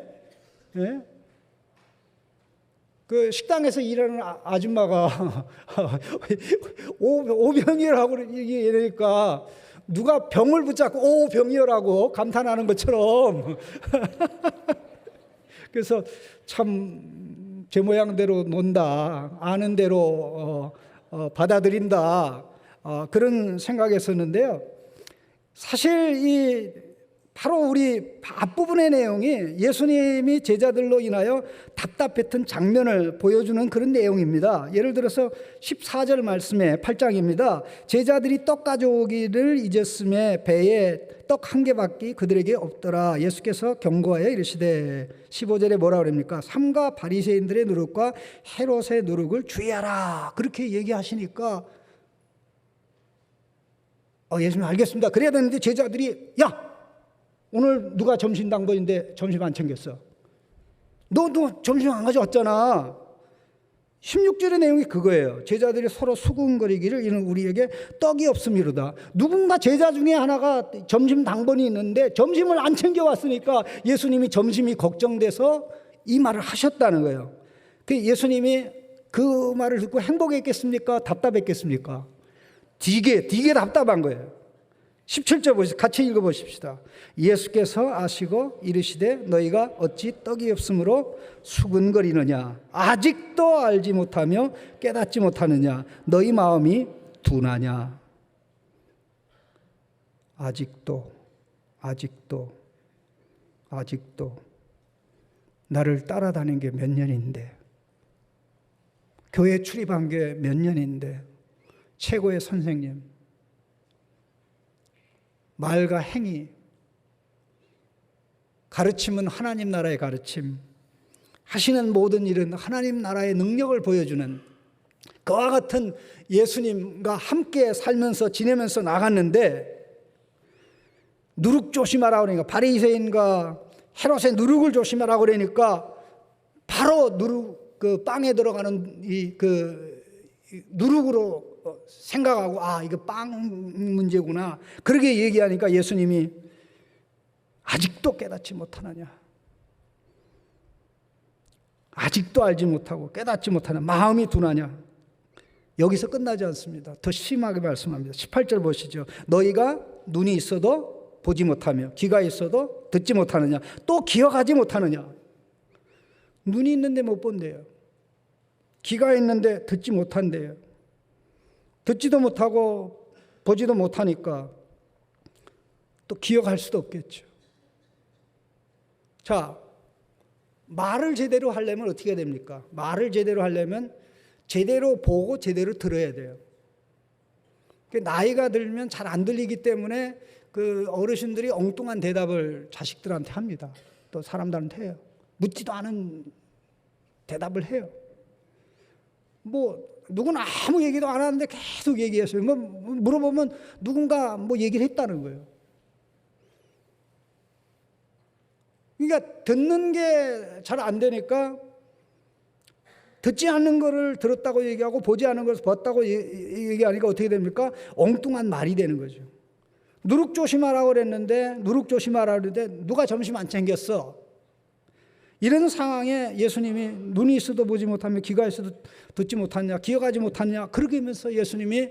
그 식당에서 일하는 아줌마가 오병이어라고 이러니까 누가 병을 붙잡고 오병이어라고 감탄하는 것처럼 그래서 참 제 모양대로 논다, 아는 대로 받아들인다, 그런 생각했었는데요. 사실 바로 우리 앞부분의 내용이 예수님이 제자들로 인하여 답답했던 장면을 보여주는 그런 내용입니다. 예를 들어서 14절 말씀에 8장입니다. 제자들이 떡 가져오기를 잊었음에 배에 떡 1개밖에 그들에게 없더라. 예수께서 경고하여 이르시되, 15절에 뭐라 그럽니까? 삼가 바리새인들의 누룩과 헤롯의 누룩을 주의하라. 그렇게 얘기하시니까 예수님 알겠습니다. 그래야 되는데 제자들이, 야, 오늘 누가 점심 당번인데 점심 안 챙겼어? 너 점심 안 가져왔잖아. 16절의 내용이 그거예요. 제자들이 서로 수군거리기를 이는 우리에게 떡이 없음이로다. 누군가 제자 중에 하나가 점심 당번이 있는데 점심을 안 챙겨왔으니까 예수님이 점심이 걱정돼서 이 말을 하셨다는 거예요. 예수님이 그 말을 듣고 행복했겠습니까? 답답했겠습니까? 되게 답답한 거예요. 17절 보시죠. 같이 읽어보십시다. 예수께서 아시고 이르시되 너희가 어찌 떡이 없으므로 수근거리느냐? 아직도 알지 못하며 깨닫지 못하느냐? 너희 마음이 둔하냐? 아직도 나를 따라다닌 게 몇 년인데, 교회 출입한 게 몇 년인데, 최고의 선생님, 말과 행위, 가르침은 하나님 나라의 가르침, 하시는 모든 일은 하나님 나라의 능력을 보여주는 그와 같은 예수님과 함께 살면서 지내면서 나갔는데, 누룩 조심하라 그러니까, 바리새인과 헤롯의 누룩을 조심하라 그러니까 바로 그 빵에 들어가는 누룩으로 생각하고, 이거 빵 문제구나, 그렇게 얘기하니까 예수님이 아직도 깨닫지 못하느냐? 아직도 알지 못하고 깨닫지 못하냐? 마음이 둔하냐? 여기서 끝나지 않습니다. 더 심하게 말씀합니다. 18절 보시죠. 너희가 눈이 있어도 보지 못하며 귀가 있어도 듣지 못하느냐? 또 기억하지 못하느냐? 눈이 있는데 못 본대요. 귀가 있는데 듣지 못한대요. 듣지도 못하고 보지도 못하니까 또 기억할 수도 없겠죠. 자, 말을 제대로 하려면 어떻게 됩니까? 말을 제대로 하려면 제대로 보고 제대로 들어야 돼요. 나이가 들면 잘 안 들리기 때문에 그 어르신들이 엉뚱한 대답을 자식들한테 합니다. 또 사람들한테 해요. 묻지도 않은 대답을 해요. 누구는 아무 얘기도 안 하는데 계속 얘기했어요. 물어보면 누군가 얘기를 했다는 거예요. 그러니까 듣는 게 잘 안 되니까 듣지 않는 거를 들었다고 얘기하고 보지 않은 것을 봤다고 얘기하니까 어떻게 됩니까? 엉뚱한 말이 되는 거죠. 누룩 조심하라고 그랬는데 누가 점심 안 챙겼어? 이런 상황에 예수님이 눈이 있어도 보지 못하며 귀가 있어도 듣지 못하냐, 기억하지 못하냐, 그렇게 하면서 예수님이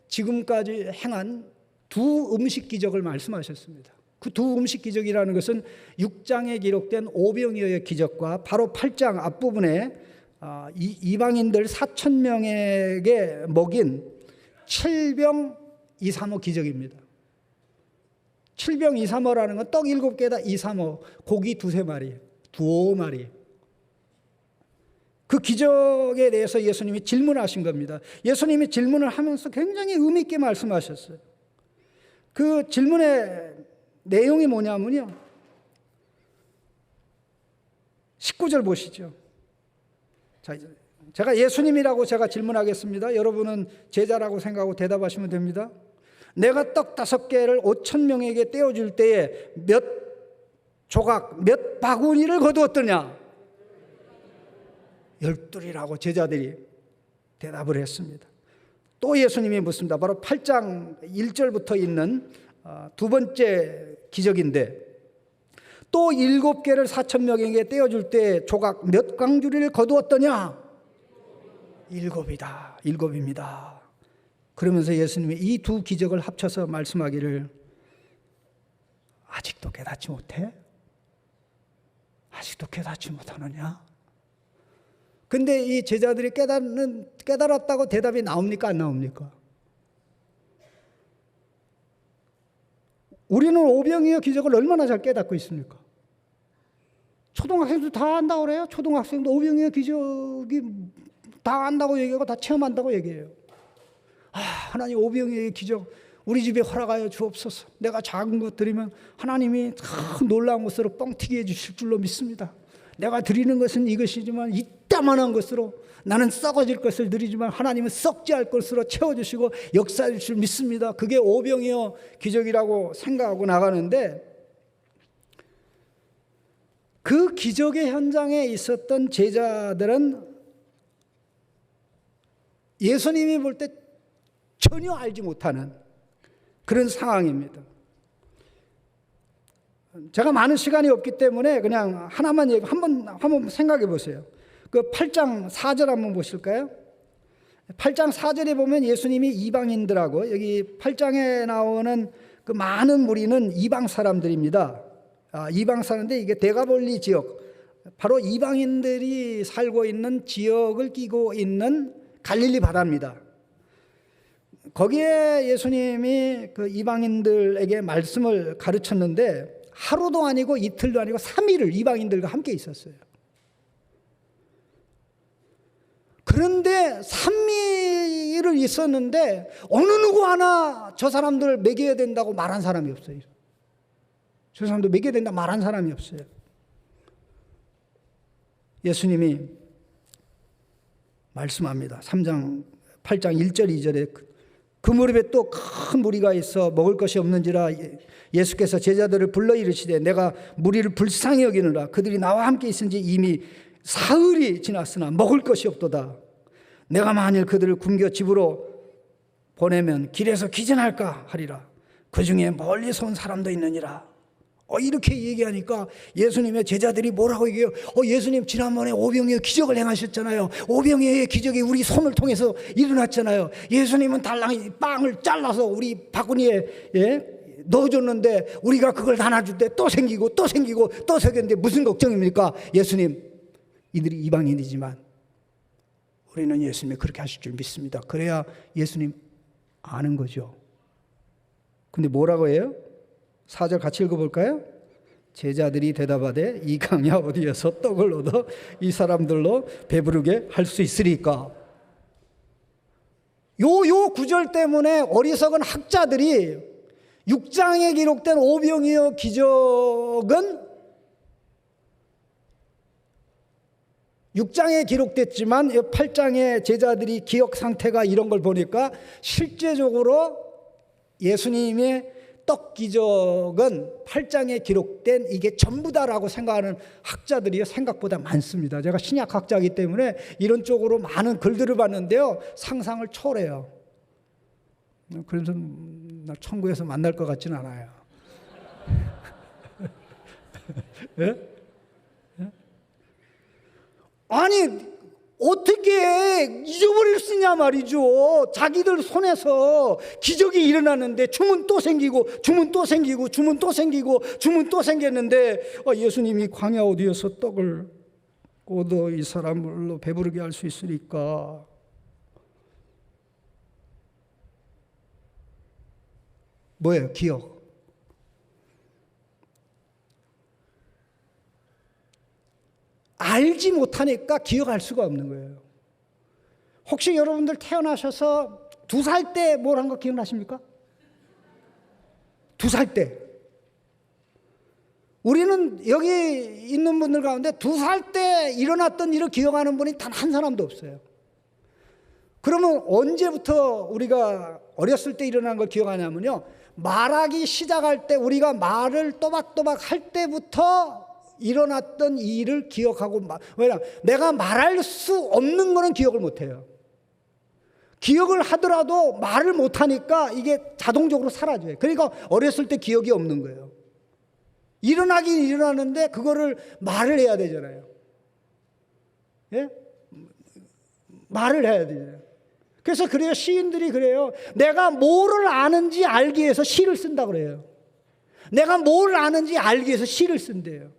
지금까지 행한 두 음식 기적을 말씀하셨습니다. 그 두 음식 기적이라는 것은 6장에 기록된 오병이어의 기적과 바로 8장 앞부분에 이방인들 4,000명에게 먹인 7병 235 기적입니다. 7병 235라는 건 떡 7개에다 235, 고기 2-3마리, 2마리. 그 기적에 대해서 예수님이 질문하신 겁니다. 예수님이 질문을 하면서 굉장히 의미 있게 말씀하셨어요. 그 질문의 내용이 뭐냐면요, 19절 보시죠. 자, 이제 제가 예수님이라고 제가 질문하겠습니다. 여러분은 제자라고 생각하고 대답하시면 됩니다. 내가 떡 5개를 5,000명에게 떼어줄 때에 몇 조각, 몇 바구니를 거두었더냐? 12이라고 제자들이 대답을 했습니다. 또 예수님이 묻습니다. 바로 8장 1절부터 있는 두 번째 기적인데, 또 7개를 4,000명에게 떼어줄 때 조각 몇 광주리를 거두었더냐? 7이다. 7입니다. 그러면서 예수님이 이 두 기적을 합쳐서 말씀하기를, 아직도 깨닫지 못해? 아직도 깨닫지 못하느냐? 근데 이 제자들이 깨달았다고 대답이 나옵니까? 안 나옵니까? 우리는 오병이어 기적을 얼마나 잘 깨닫고 있습니까? 초등학생도 다 안다고 그래요. 초등학생도 오병이어 기적이 다 안다고 얘기하고 다 체험한다고 얘기해요. 하나님 오병이어 기적 우리 집에 허락하여 주옵소서. 내가 작은 것 드리면 하나님이 놀라운 것으로 뻥튀기 해주실 줄로 믿습니다. 내가 드리는 것은 이것이지만 이따만한 것으로 나는 썩어질 것을 드리지만 하나님은 썩지 않을 것으로 채워주시고 역사해 주실 줄 믿습니다. 그게 오병이어 기적이라고 생각하고 나가는데, 그 기적의 현장에 있었던 제자들은 예수님이 볼 때 전혀 알지 못하는 그런 상황입니다. 제가 많은 시간이 없기 때문에 그냥 하나만 얘기, 한번 생각해 보세요. 그 8장 4절 한번 보실까요? 8장 4절에 보면 예수님이 이방인들하고, 여기 8장에 나오는 그 많은 무리는 이방 사람들입니다. 이방 사람인데 이게 데가볼리 지역, 바로 이방인들이 살고 있는 지역을 끼고 있는 갈릴리 바다입니다. 거기에 예수님이 그 이방인들에게 말씀을 가르쳤는데 하루도 아니고 이틀도 아니고 3일을 이방인들과 함께 있었어요. 그런데 3일을 있었는데 어느 누구 하나 저 사람들 먹여야 된다고 말한 사람이 없어요. 저 사람들 먹여야 된다고 말한 사람이 없어요. 예수님이 말씀합니다. 8장 1절 2절에 그 무렵에 또 큰 무리가 있어 먹을 것이 없는지라 예수께서 제자들을 불러 이르시되 내가 무리를 불쌍히 여기느라 그들이 나와 함께 있은지 이미 사흘이 지났으나 먹을 것이 없도다. 내가 만일 그들을 굶겨 집으로 보내면 길에서 기전할까 하리라. 그 중에 멀리서 온 사람도 있느니라. 이렇게 얘기하니까 예수님의 제자들이 뭐라고 얘기해요? 예수님 지난번에 오병이어 기적을 행하셨잖아요. 오병이어의 기적이 우리 손을 통해서 일어났잖아요. 예수님은 달랑이 빵을 잘라서 우리 바구니에 넣어줬는데 우리가 그걸 나눠줄 때 또 생기고 또 생기고 또 생겼는데 무슨 걱정입니까? 예수님, 이들이 이방인이지만 우리는 예수님이 그렇게 하실 줄 믿습니다. 그래야 예수님 아는 거죠. 근데 뭐라고 해요? 4절 같이 읽어볼까요? 제자들이 대답하되 이 강야 어디에서 떡을 얻어 이 사람들로 배부르게 할 수 있으리까? 요 구절 때문에 어리석은 학자들이 6장에 기록된 오병이어 기적은 6장에 기록됐지만 8장의 제자들이 기억 상태가 이런 걸 보니까 실제적으로 예수님의 떡 기적은 8장에 기록된 이게 전부다라고 생각하는 학자들이 생각보다 많습니다. 제가 신약학자이기 때문에 이런 쪽으로 많은 글들을 봤는데요, 상상을 초월해요. 그래서 나 천국에서 만날 것 같지는 않아요. 예? 아니 어떻게 잊어버릴 수 있냐 말이죠. 자기들 손에서 기적이 일어났는데 주문 또 생기고 주문 또 생기고 주문 또 생기고 주문 또 생겼는데 예수님이 광야 어디에서 떡을 얻어 이 사람을로 배부르게 할 수 있으니까. 뭐예요? 기억. 알지 못하니까 기억할 수가 없는 거예요. 혹시 여러분들 태어나셔서 2살 때 뭘 한 거 기억나십니까? 2살 때. 우리는 여기 있는 분들 가운데 2살 때 일어났던 일을 기억하는 분이 단 한 사람도 없어요. 그러면 언제부터 우리가 어렸을 때 일어난 걸 기억하냐면요, 말하기 시작할 때, 우리가 말을 또박또박 할 때부터 일어났던 일을 기억하고, 왜냐, 내가 말할 수 없는 거는 기억을 못해요. 기억을 하더라도 말을 못하니까 이게 자동적으로 사라져요. 그러니까 어렸을 때 기억이 없는 거예요. 일어나긴 일어나는데 그거를 말을 해야 되잖아요. 예? 말을 해야 되잖아요. 그래서 그래요. 시인들이 그래요. 내가 뭐를 아는지 알기 위해서 시를 쓴다 그래요. 내가 뭘 아는지 알기 위해서 시를 쓴대요.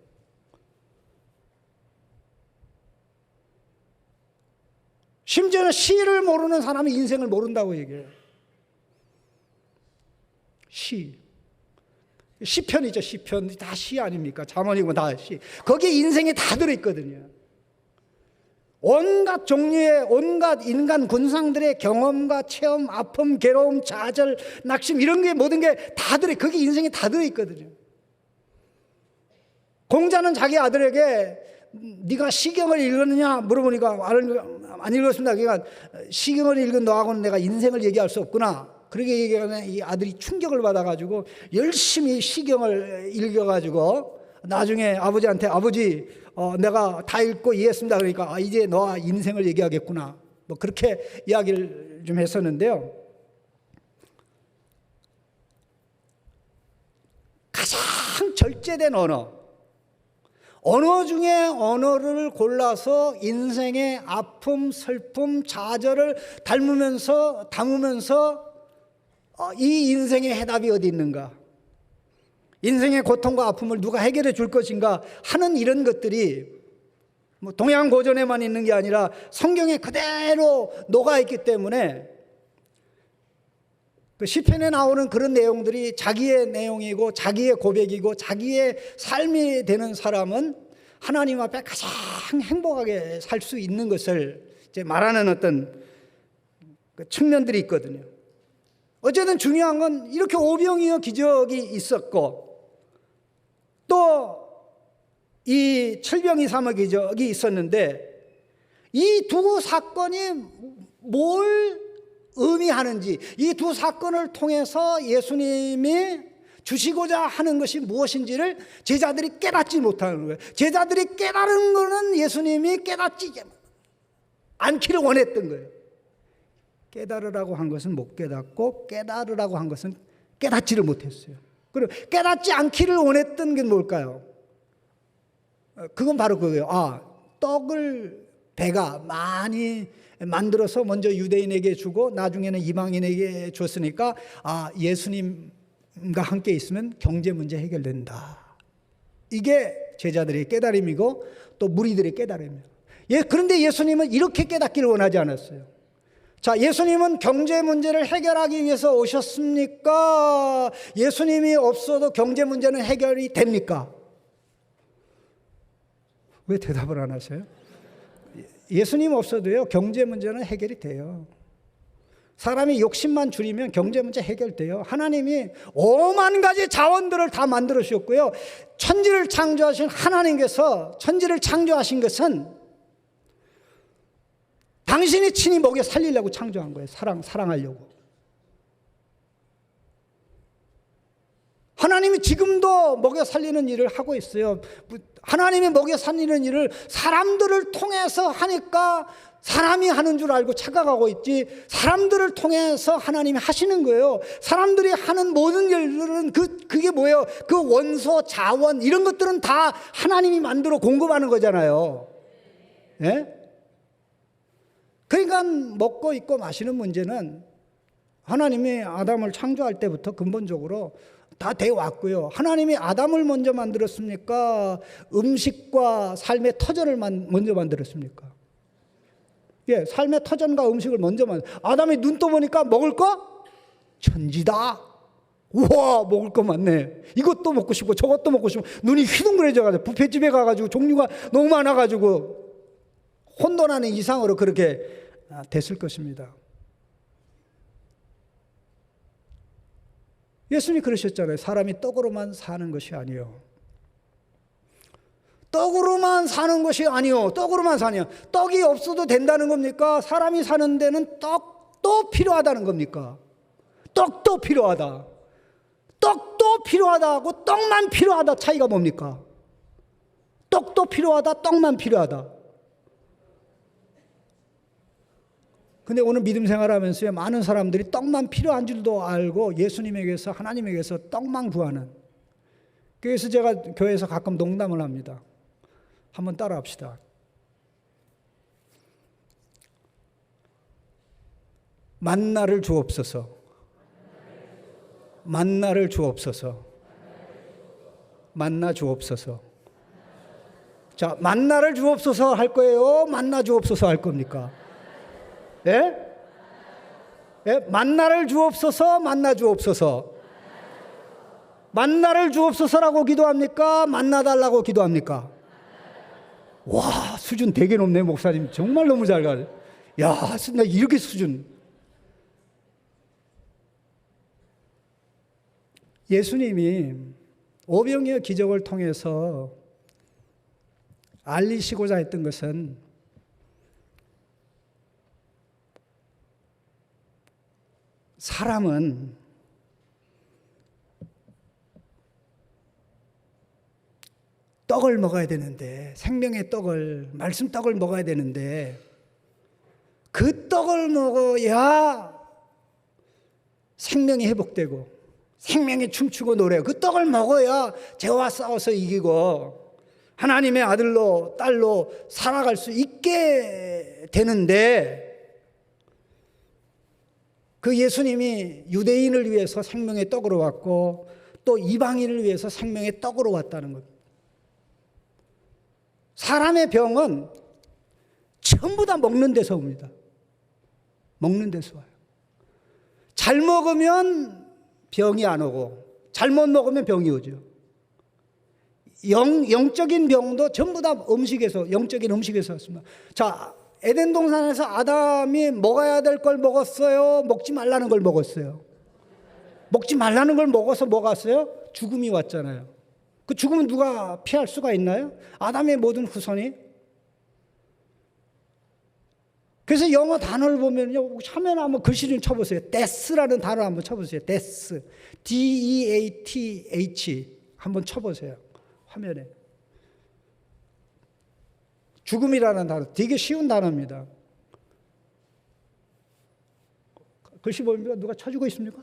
심지어는 시를 모르는 사람이 인생을 모른다고 얘기해요. 시. 시편이죠. 시편. 다 시 아닙니까? 잠언이고 다 시. 거기에 인생이 다 들어있거든요. 온갖 종류의 온갖 인간 군상들의 경험과 체험, 아픔, 괴로움, 좌절, 낙심 이런 게 모든 게 다 들어있어요. 거기 인생이 다 들어있거든요. 공자는 자기 아들에게 네가 시경을 읽었느냐 물어보니까 안 읽었습니다. 그러니까 시경을 읽은 너하고는 내가 인생을 얘기할 수 없구나. 그렇게 얘기하면 이 아들이 충격을 받아가지고 열심히 시경을 읽어가지고 나중에 아버지한테 아버지 내가 다 읽고 이해했습니다. 그러니까 이제 너와 인생을 얘기하겠구나. 뭐 그렇게 이야기를 좀 했었는데요. 가장 절제된 언어 중에 언어를 골라서 인생의 아픔, 슬픔, 좌절을 담으면서 이 인생의 해답이 어디 있는가? 인생의 고통과 아픔을 누가 해결해 줄 것인가 하는 이런 것들이 뭐 동양 고전에만 있는 게 아니라 성경에 그대로 녹아있기 때문에 그 시편에 나오는 그런 내용들이 자기의 내용이고 자기의 고백이고 자기의 삶이 되는 사람은 하나님 앞에 가장 행복하게 살 수 있는 것을 이제 말하는 어떤 그 측면들이 있거든요. 어쨌든 중요한 건 이렇게 오병이어 기적이 있었고 또 이 철병이사의 기적이 있었는데 이 두 사건이 뭘 의미하는지, 이 두 사건을 통해서 예수님이 주시고자 하는 것이 무엇인지를 제자들이 깨닫지 못하는 거예요. 제자들이 깨달은 거는 예수님이 깨닫지 않기를 원했던 거예요. 깨달으라고 한 것은 못 깨닫고 깨달으라고 한 것은 깨닫지를 못했어요. 그리고 깨닫지 않기를 원했던 게 뭘까요? 그건 바로 그거예요. 떡을 배가 많이 만들어서 먼저 유대인에게 주고 나중에는 이방인에게 줬으니까 예수님과 함께 있으면 경제 문제 해결된다. 이게 제자들의 깨달음이고 또 무리들의 깨달음이에요. 그런데 예수님은 이렇게 깨닫기를 원하지 않았어요. 자, 예수님은 경제 문제를 해결하기 위해서 오셨습니까? 예수님이 없어도 경제 문제는 해결이 됩니까? 왜 대답을 안 하세요? 예수님 없어도요, 경제 문제는 해결이 돼요. 사람이 욕심만 줄이면 경제 문제 해결돼요. 하나님이 오만 가지 자원들을 다 만들어 주셨고요. 천지를 창조하신 하나님께서 천지를 창조하신 것은 당신이 친히 먹여 살리려고 창조한 거예요. 사랑하려고. 하나님이 지금도 먹여 살리는 일을 하고 있어요. 하나님이 먹여 살리는 일을 사람들을 통해서 하니까 사람이 하는 줄 알고 착각하고 있지, 사람들을 통해서 하나님이 하시는 거예요. 사람들이 하는 모든 일들은 그게 뭐예요? 그 원소, 자원 이런 것들은 다 하나님이 만들어 공급하는 거잖아요. 예? 그러니까 먹고 입고 마시는 문제는 하나님이 아담을 창조할 때부터 근본적으로 다 돼 왔고요. 하나님이 아담을 먼저 만들었습니까? 음식과 삶의 터전을 먼저 만들었습니까? 삶의 터전과 음식을 먼저 아담이 눈 떠보니까 먹을 거 천지다. 우와, 먹을 거 많네. 이것도 먹고 싶고 저것도 먹고 싶고 눈이 휘둥그레져가지고 뷔페집에 가가지고 종류가 너무 많아가지고 혼돈하는 이상으로 그렇게 됐을 것입니다. 예수님이 그러셨잖아요. 사람이 떡으로만 사는 것이 아니요. 떡으로만 사는 것이 아니요. 떡으로만 사냐. 떡이 없어도 된다는 겁니까? 사람이 사는 데는 떡도 필요하다는 겁니까? 떡도 필요하다. 떡도 필요하다 하고 떡만 필요하다 차이가 뭡니까? 떡도 필요하다, 떡만 필요하다. 근데 오늘 믿음 생활하면서 많은 사람들이 떡만 필요한 줄도 알고 예수님에게서, 하나님에게서 떡만 구하는. 그래서 제가 교회에서 가끔 농담을 합니다. 한번 따라 합시다. 만나를 주옵소서. 만나를 주옵소서. 만나 주옵소서. 자, 만나를 주옵소서 할 거예요? 만나 주옵소서 할 겁니까? 예? 예? 만나를 주옵소서, 만나 주옵소서. 만나를 주옵소서라고 기도합니까? 만나달라고 기도합니까? 와, 수준 되게 높네, 목사님. 정말 너무 잘 가네. 야, 나 이렇게 수준. 예수님이 오병이어 기적을 통해서 알리시고자 했던 것은 사람은 떡을 먹어야 되는데, 생명의 떡을, 말씀 떡을 먹어야 되는데, 그 떡을 먹어야 생명이 회복되고 생명이 춤추고 노래하고, 그 떡을 먹어야 죄와 싸워서 이기고 하나님의 아들로 딸로 살아갈 수 있게 되는데, 그 예수님이 유대인을 위해서 생명의 떡으로 왔고 또 이방인을 위해서 생명의 떡으로 왔다는 겁니다. 사람의 병은 전부 다 먹는 데서 옵니다. 먹는 데서 와요. 잘 먹으면 병이 안 오고 잘못 먹으면 병이 오죠. 영적인 병도 전부 다 음식에서, 영적인 음식에서 왔습니다. 자, 에덴 동산에서 아담이 먹어야 될 걸 먹었어요? 먹지 말라는 걸 먹었어요? 먹지 말라는 걸 먹어서 뭐가 왔어요? 죽음이 왔잖아요. 그 죽음은 누가 피할 수가 있나요? 아담의 모든 후손이. 그래서 영어 단어를 보면요, 화면에 한번 글씨 좀 쳐보세요. death라는 단어 한번 쳐보세요. death, D-E-A-T-H 한번 쳐보세요. 화면에. 죽음이라는 단어, 되게 쉬운 단어입니다. 글씨 보입니까? 누가 쳐주고 있습니까?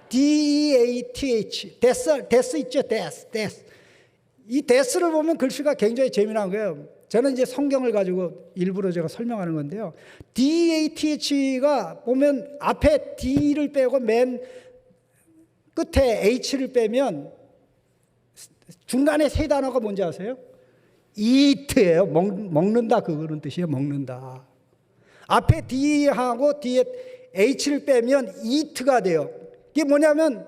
D-E-A-T-H, death 있죠? death. 이 death를 보면 글씨가 굉장히 재미난 거예요. 저는 이제 성경을 가지고 일부러 제가 설명하는 건데요. D-A-T-H가 보면 앞에 D를 빼고 맨 끝에 H를 빼면 중간에 세 단어가 뭔지 아세요? eat예요. 먹는다, 그런 뜻이에요. 먹는다. 앞에 D하고 뒤에 H를 빼면 eat가 돼요. 이게 뭐냐면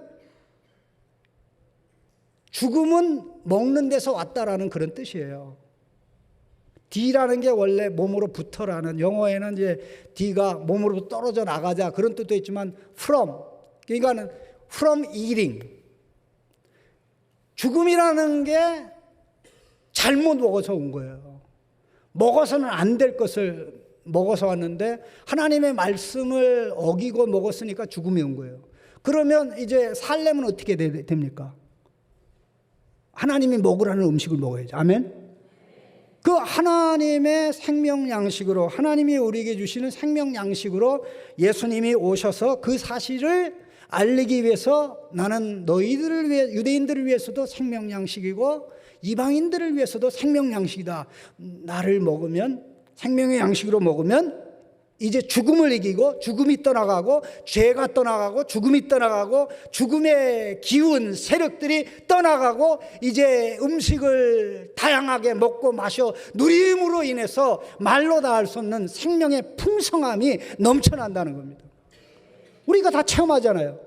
죽음은 먹는 데서 왔다라는 그런 뜻이에요. D라는 게 원래 몸으로 붙어라는, 영어에는 이제 D가 몸으로 떨어져 나가자 그런 뜻도 있지만 from, 그러니까는 from eating. 죽음이라는 게 잘못 먹어서 온 거예요. 먹어서는 안 될 것을 먹어서 왔는데 하나님의 말씀을 어기고 먹었으니까 죽음이 온 거예요. 그러면 이제 살려면 어떻게 됩니까? 하나님이 먹으라는 음식을 먹어야죠. 아멘? 그 하나님의 생명 양식으로, 하나님이 우리에게 주시는 생명 양식으로 예수님이 오셔서 그 사실을 알리기 위해서 나는 너희들을 위해, 유대인들을 위해서도 생명 양식이고 이방인들을 위해서도 생명 양식이다. 나를 먹으면, 생명의 양식으로 먹으면 이제 죽음을 이기고 죽음이 떠나가고 죄가 떠나가고 죽음이 떠나가고 죽음의 기운 세력들이 떠나가고 이제 음식을 다양하게 먹고 마셔 누림으로 인해서 말로 다 할 수 없는 생명의 풍성함이 넘쳐난다는 겁니다. 우리가 다 체험하잖아요.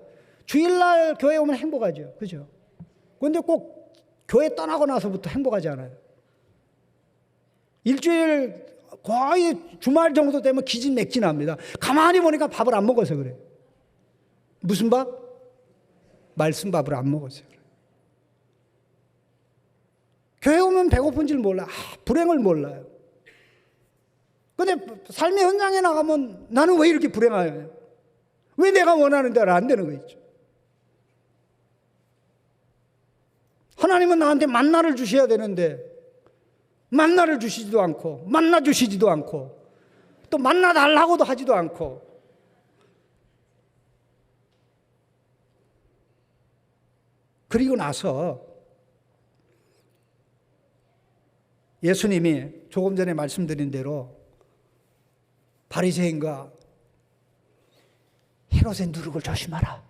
주일날 교회 오면 행복하죠. 그죠? 그런데 꼭 교회 떠나고 나서부터 행복하지 않아요. 일주일 거의 주말 정도 되면 기진맥진합니다. 가만히 보니까 밥을 안 먹어서 그래요. 무슨 밥? 말씀 밥을 안 먹어서 그래요. 교회 오면 배고픈 줄 몰라. 불행을 몰라요. 근데 삶의 현장에 나가면 나는 왜 이렇게 불행해요? 왜 내가 원하는 대로 안 되는 거 있죠? 하나님은 나한테 만나를 주셔야 되는데 만나를 주시지도 않고 만나 주시지도 않고 또 만나 달라고도 하지도 않고 그리고 나서 예수님이 조금 전에 말씀드린 대로 바리새인과 헤롯의 누룩을 조심하라.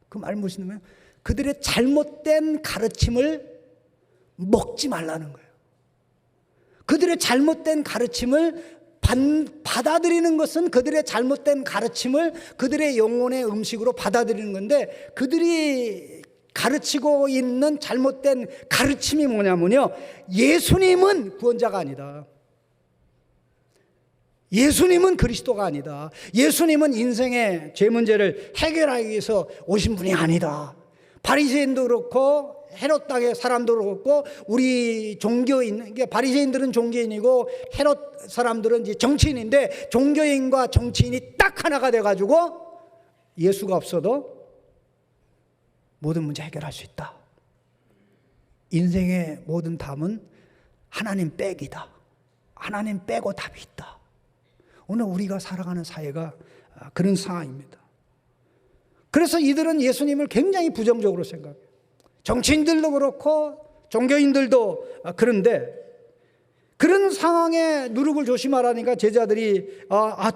그 말 무슨 말이에요? 그들의 잘못된 가르침을 먹지 말라는 거예요. 그들의 잘못된 가르침을 받아들이는 것은 그들의 잘못된 가르침을 그들의 영혼의 음식으로 받아들이는 건데 그들이 가르치고 있는 잘못된 가르침이 뭐냐면요. 예수님은 구원자가 아니다. 예수님은 그리스도가 아니다. 예수님은 인생의 죄 문제를 해결하기 위해서 오신 분이 아니다. 바리새인도 그렇고 헤롯 땅의 사람도 그렇고 우리 종교인, 바리새인들은 종교인이고 헤롯 사람들은 이제 정치인인데 종교인과 정치인이 딱 하나가 돼가지고 예수가 없어도 모든 문제 해결할 수 있다. 인생의 모든 답은 하나님 빼기다. 하나님 빼고 답이 있다. 오늘 우리가 살아가는 사회가 그런 상황입니다. 그래서 이들은 예수님을 굉장히 부정적으로 생각해요. 정치인들도 그렇고 종교인들도 그런데 그런 상황에 누룩을 조심하라니까 제자들이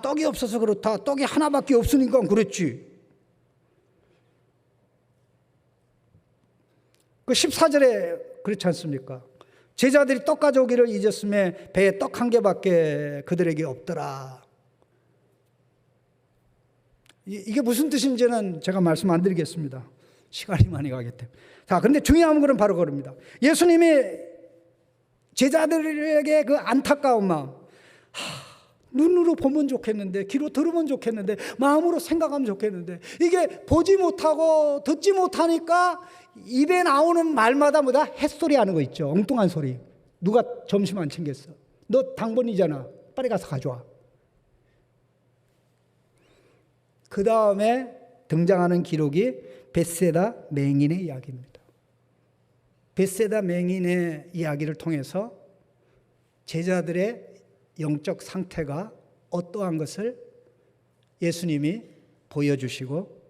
떡이 없어서 그렇다. 떡이 하나밖에 없으니까 그렇지. 그 14절에 그렇지 않습니까? 제자들이 떡 가져오기를 잊었음에 배에 떡 한 개밖에 그들에게 없더라. 이게 무슨 뜻인지는 제가 말씀 안 드리겠습니다. 시간이 많이 가기 때문에. 자, 그런데 중요한 것은 바로 그겁니다. 예수님이 제자들에게 그 안타까운 마음, 눈으로 보면 좋겠는데, 귀로 들으면 좋겠는데, 마음으로 생각하면 좋겠는데, 이게 보지 못하고 듣지 못하니까 입에 나오는 말마다 뭐다 햇소리 하는 거 있죠. 엉뚱한 소리. 누가 점심 안 챙겼어? 너 당번이잖아. 빨리 가서 가져와. 그 다음에 등장하는 기록이 벳세다 맹인의 이야기입니다. 벳세다 맹인의 이야기를 통해서 제자들의 영적 상태가 어떠한 것을 예수님이 보여주시고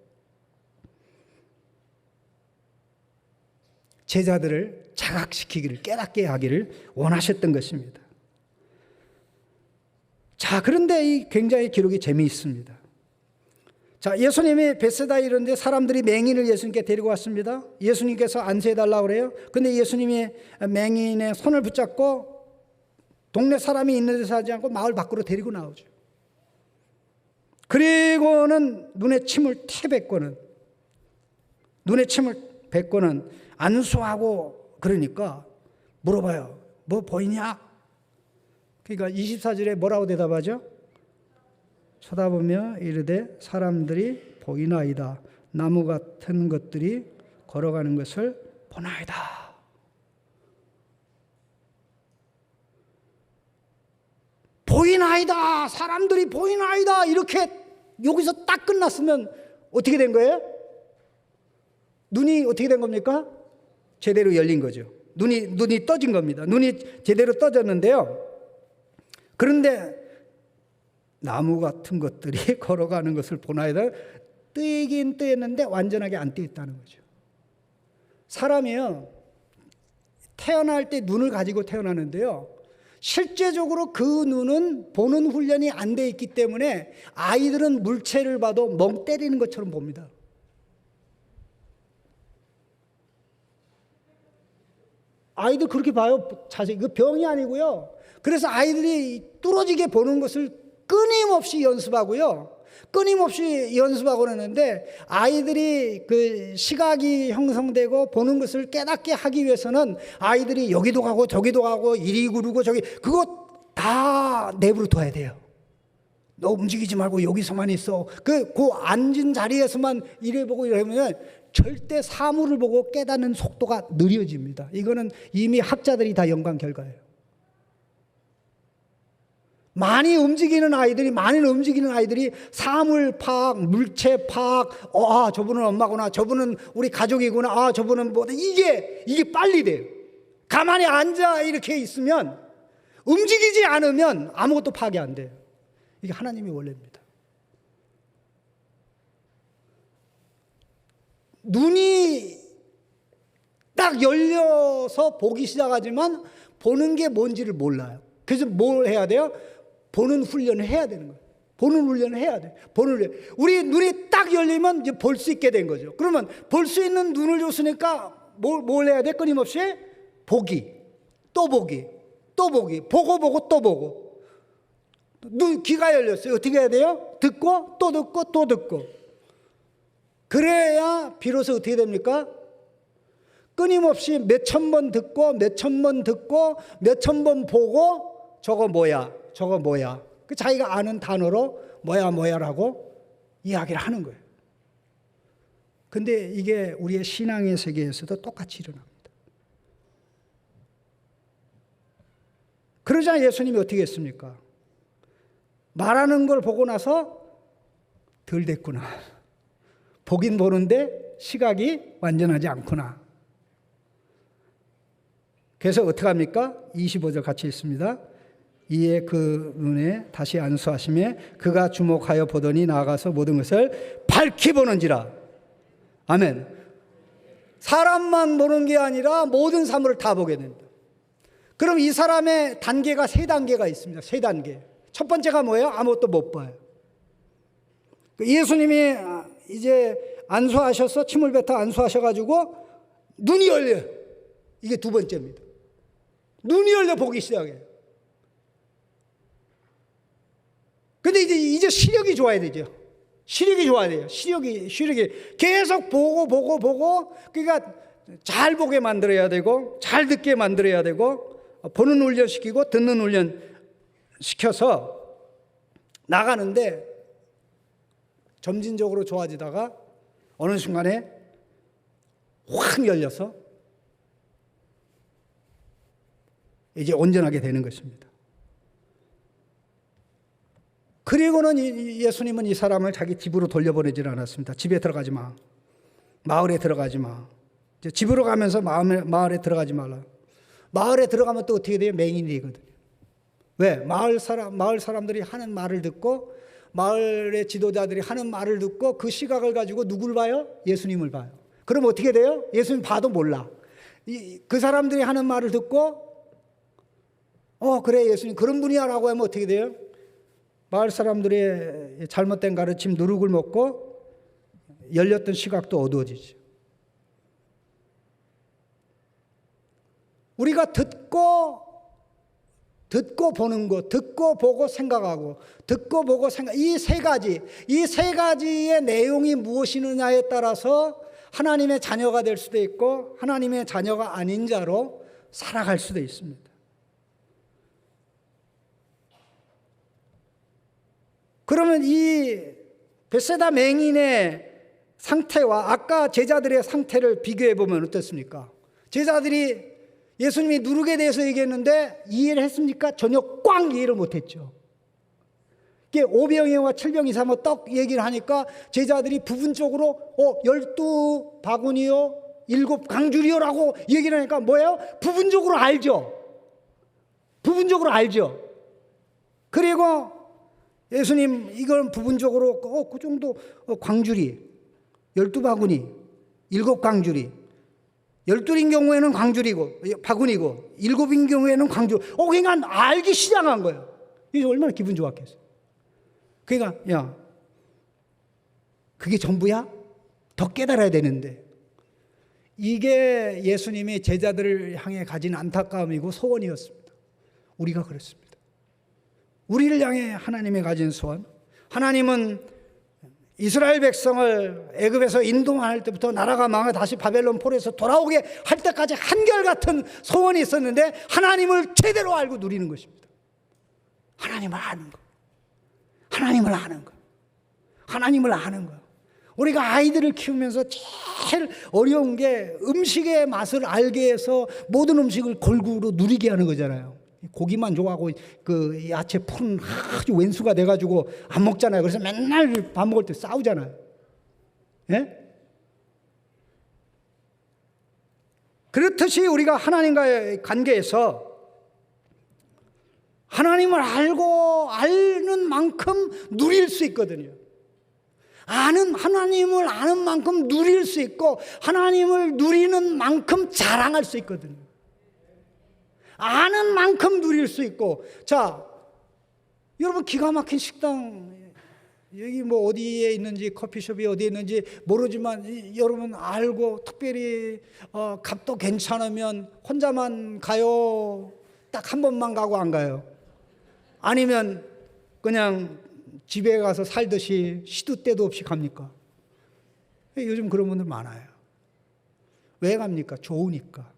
제자들을 자각시키기를, 깨닫게 하기를 원하셨던 것입니다. 자, 그런데 이 굉장히 기록이 재미있습니다. 자, 예수님이 벳세다에 이르는데 사람들이 맹인을 예수님께 데리고 왔습니다. 예수님께서 안수해달라고 그래요. 근데 예수님이 맹인의 손을 붙잡고 동네 사람이 있는 데서 하지 않고 마을 밖으로 데리고 나오죠. 그리고는 눈에 침을 뱉고는 안수하고 그러니까 물어봐요. 뭐 보이냐? 그러니까 24절에 뭐라고 대답하죠? 쳐다보며 이르되 사람들이 보이나이다. 나무 같은 것들이 걸어가는 것을 보나이다. 보이나이다. 사람들이 보이나이다. 이렇게 여기서 딱 끝났으면 어떻게 된 거예요? 눈이 어떻게 된 겁니까? 제대로 열린 거죠. 눈이 떠진 겁니다. 눈이 제대로 떠졌는데요. 그런데 나무 같은 것들이 걸어가는 것을 보나이다. 뜨이긴 뜨였는데 완전하게 안 뜨였다는 거죠. 사람이요, 태어날 때 눈을 가지고 태어나는데요, 실제적으로 그 눈은 보는 훈련이 안 돼 있기 때문에 아이들은 물체를 봐도 멍 때리는 것처럼 봅니다. 아이들 그렇게 봐요. 자세히. 그 병이 아니고요. 그래서 아이들이 뚫어지게 보는 것을 끊임없이 연습하고요. 끊임없이 연습하고 그러는데 아이들이 그 시각이 형성되고 보는 것을 깨닫게 하기 위해서는 아이들이 여기도 가고 저기도 가고 이리 구르고 저기 그거 다 내버려 둬야 돼요. 너 움직이지 말고 여기서만 있어. 그 앉은 자리에서만 이래 보고 이러면 절대 사물을 보고 깨닫는 속도가 느려집니다. 이거는 이미 학자들이 다 연구한 결과예요. 많이 움직이는 아이들이 사물 파악, 물체 파악, 저분은 엄마구나, 저분은 우리 가족이구나, 저분은 뭐, 이게 빨리 돼요. 가만히 앉아 이렇게 있으면, 움직이지 않으면 아무것도 파악이 안 돼요. 이게 하나님의 원리입니다. 눈이 딱 열려서 보기 시작하지만 보는 게 뭔지를 몰라요. 그래서 뭘 해야 돼요? 보는 훈련을 해야 되는 거예요. 보는 훈련을 해야 돼요. 우리 눈이 딱 열리면 이제 볼 수 있게 된 거죠. 그러면 볼 수 있는 눈을 줬으니까 뭘 해야 돼? 끊임없이 보기, 또 보기, 또 보기, 보고 또 보고. 귀가 열렸어요. 어떻게 해야 돼요? 듣고 또 듣고 또 듣고. 그래야 비로소 어떻게 됩니까? 끊임없이 몇천 번 듣고 몇천 번 듣고 몇천 번 보고 저거 뭐야? 그 자기가 아는 단어로 뭐야라고 이야기를 하는 거예요. 근데 이게 우리의 신앙의 세계에서도 똑같이 일어납니다. 그러자 예수님이 어떻게 했습니까? 말하는 걸 보고 나서 덜 됐구나. 보긴 보는데 시각이 완전하지 않구나. 그래서 어떻게 합니까? 25절 같이 읽습니다. 이에 그 눈에 다시 안수하시매 그가 주목하여 보더니 나아가서 모든 것을 밝히 보는지라. 아멘. 사람만 보는 게 아니라 모든 사물을 다 보게 된다. 그럼 이 사람의 단계가 3단계가 있습니다. 3단계. 첫 번째가 뭐예요? 아무것도 못 봐요. 예수님이 이제 안수하셔서 침을 뱉어 안수하셔가지고 눈이 열려요. 이게 두 번째입니다. 눈이 열려 보기 시작해요. 근데 이제 시력이 좋아야 되죠. 시력이 좋아야 돼요. 시력이 계속 보고 그러니까 잘 보게 만들어야 되고 잘 듣게 만들어야 되고 보는 훈련 시키고 듣는 훈련 시켜서 나가는데 점진적으로 좋아지다가 어느 순간에 확 열려서 이제 온전하게 되는 것입니다. 그리고는 예수님은 이 사람을 자기 집으로 돌려보내질 않았습니다. 집에 들어가지 마. 마을에 들어가지 마. 이제 집으로 가면서 마을에 들어가지 말라. 마을에 들어가면 또 어떻게 돼요? 맹인이 되거든요. 왜? 마을 사람들이 하는 말을 듣고 마을의 지도자들이 하는 말을 듣고 그 시각을 가지고 누굴 봐요? 예수님을 봐요. 그럼 어떻게 돼요? 예수님 봐도 몰라. 그 사람들이 하는 말을 듣고 그래 예수님 그런 분이야 라고 하면 어떻게 돼요? 마을 사람들의 잘못된 가르침 누룩을 먹고 열렸던 시각도 어두워지죠. 우리가 듣고 보는 것, 듣고 보고 생각하고, 듣고 보고 생각, 이 세 가지의 내용이 무엇이느냐에 따라서 하나님의 자녀가 될 수도 있고, 하나님의 자녀가 아닌 자로 살아갈 수도 있습니다. 그러면 이 벳세다 맹인의 상태와 아까 제자들의 상태를 비교해 보면 어떻습니까? 제자들이 예수님이 누룩에 대해서 얘기했는데 이해를 했습니까? 전혀 꽝 이해를 못했죠. 5병이와 7병이 뭐 떡 얘기를 하니까 제자들이 부분적으로 12바구니요 7강줄이요라고 얘기를 하니까 뭐예요? 부분적으로 알죠. 그리고 예수님 이건 부분적으로 그 정도 광주리 12바구니 7강주리 12인 경우에는 바구니고 7인 경우에는 광주. 그러니까 알기 시작한 거예요. 이게 얼마나 기분 좋았겠어요. 그러니까 야 그게 전부야? 더 깨달아야 되는데. 이게 예수님이 제자들을 향해 가진 안타까움이고 소원이었습니다. 우리가 그렇습니다. 우리를 향해 하나님이 가진 소원. 하나님은 이스라엘 백성을 애굽에서 인도할 때부터 나라가 망해 다시 바벨론 포로에서 돌아오게 할 때까지 한결같은 소원이 있었는데 하나님을 제대로 알고 누리는 것입니다. 하나님을 아는 거. 하나님을 아는 거. 하나님을 아는 거. 우리가 아이들을 키우면서 제일 어려운 게 음식의 맛을 알게 해서 모든 음식을 골고루 누리게 하는 거잖아요. 고기만 좋아하고 그 야채 푸른 아주 왼수가 돼가지고 안 먹잖아요. 그래서 맨날 밥 먹을 때 싸우잖아요. 예? 그렇듯이 우리가 하나님과의 관계에서 하나님을 알고 아는 만큼 누릴 수 있거든요. 하나님을 아는 만큼 누릴 수 있고 하나님을 누리는 만큼 자랑할 수 있거든요. 아는 만큼 누릴 수 있고. 자, 여러분 기가 막힌 식당 여기 뭐 어디에 있는지 커피숍이 어디에 있는지 모르지만 여러분 알고 특별히 값도 괜찮으면 혼자만 가요? 딱 한 번만 가고 안 가요? 아니면 그냥 집에 가서 살듯이 시도 때도 없이 갑니까? 요즘 그런 분들 많아요. 왜 갑니까? 좋으니까.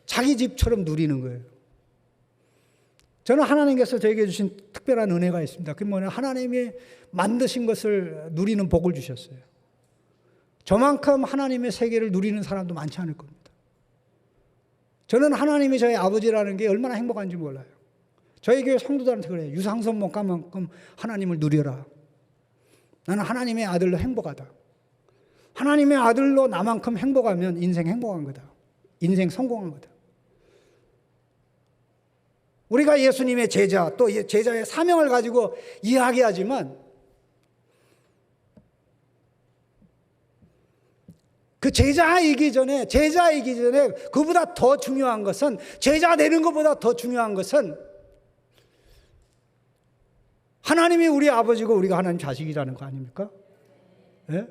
자기 집처럼 누리는 거예요. 저는 하나님께서 저에게 주신 특별한 은혜가 있습니다. 그게 뭐냐? 하나님이 만드신 것을 누리는 복을 주셨어요. 저만큼 하나님의 세계를 누리는 사람도 많지 않을 겁니다. 저는 하나님이 저의 아버지라는 게 얼마나 행복한지 몰라요. 저희 교회 성도들한테 그래요. 유상선 목사만큼 하나님을 누려라. 나는 하나님의 아들로 행복하다. 하나님의 아들로 나만큼 행복하면 인생 행복한 거다. 인생 성공한 거다. 우리가 예수님의 제자, 또 제자의 사명을 가지고 이야기하지만 그 제자이기 전에 그보다 더 중요한 것은, 제자 되는 것보다 더 중요한 것은 하나님이 우리 아버지고 우리가 하나님 자식이라는 거 아닙니까? 예?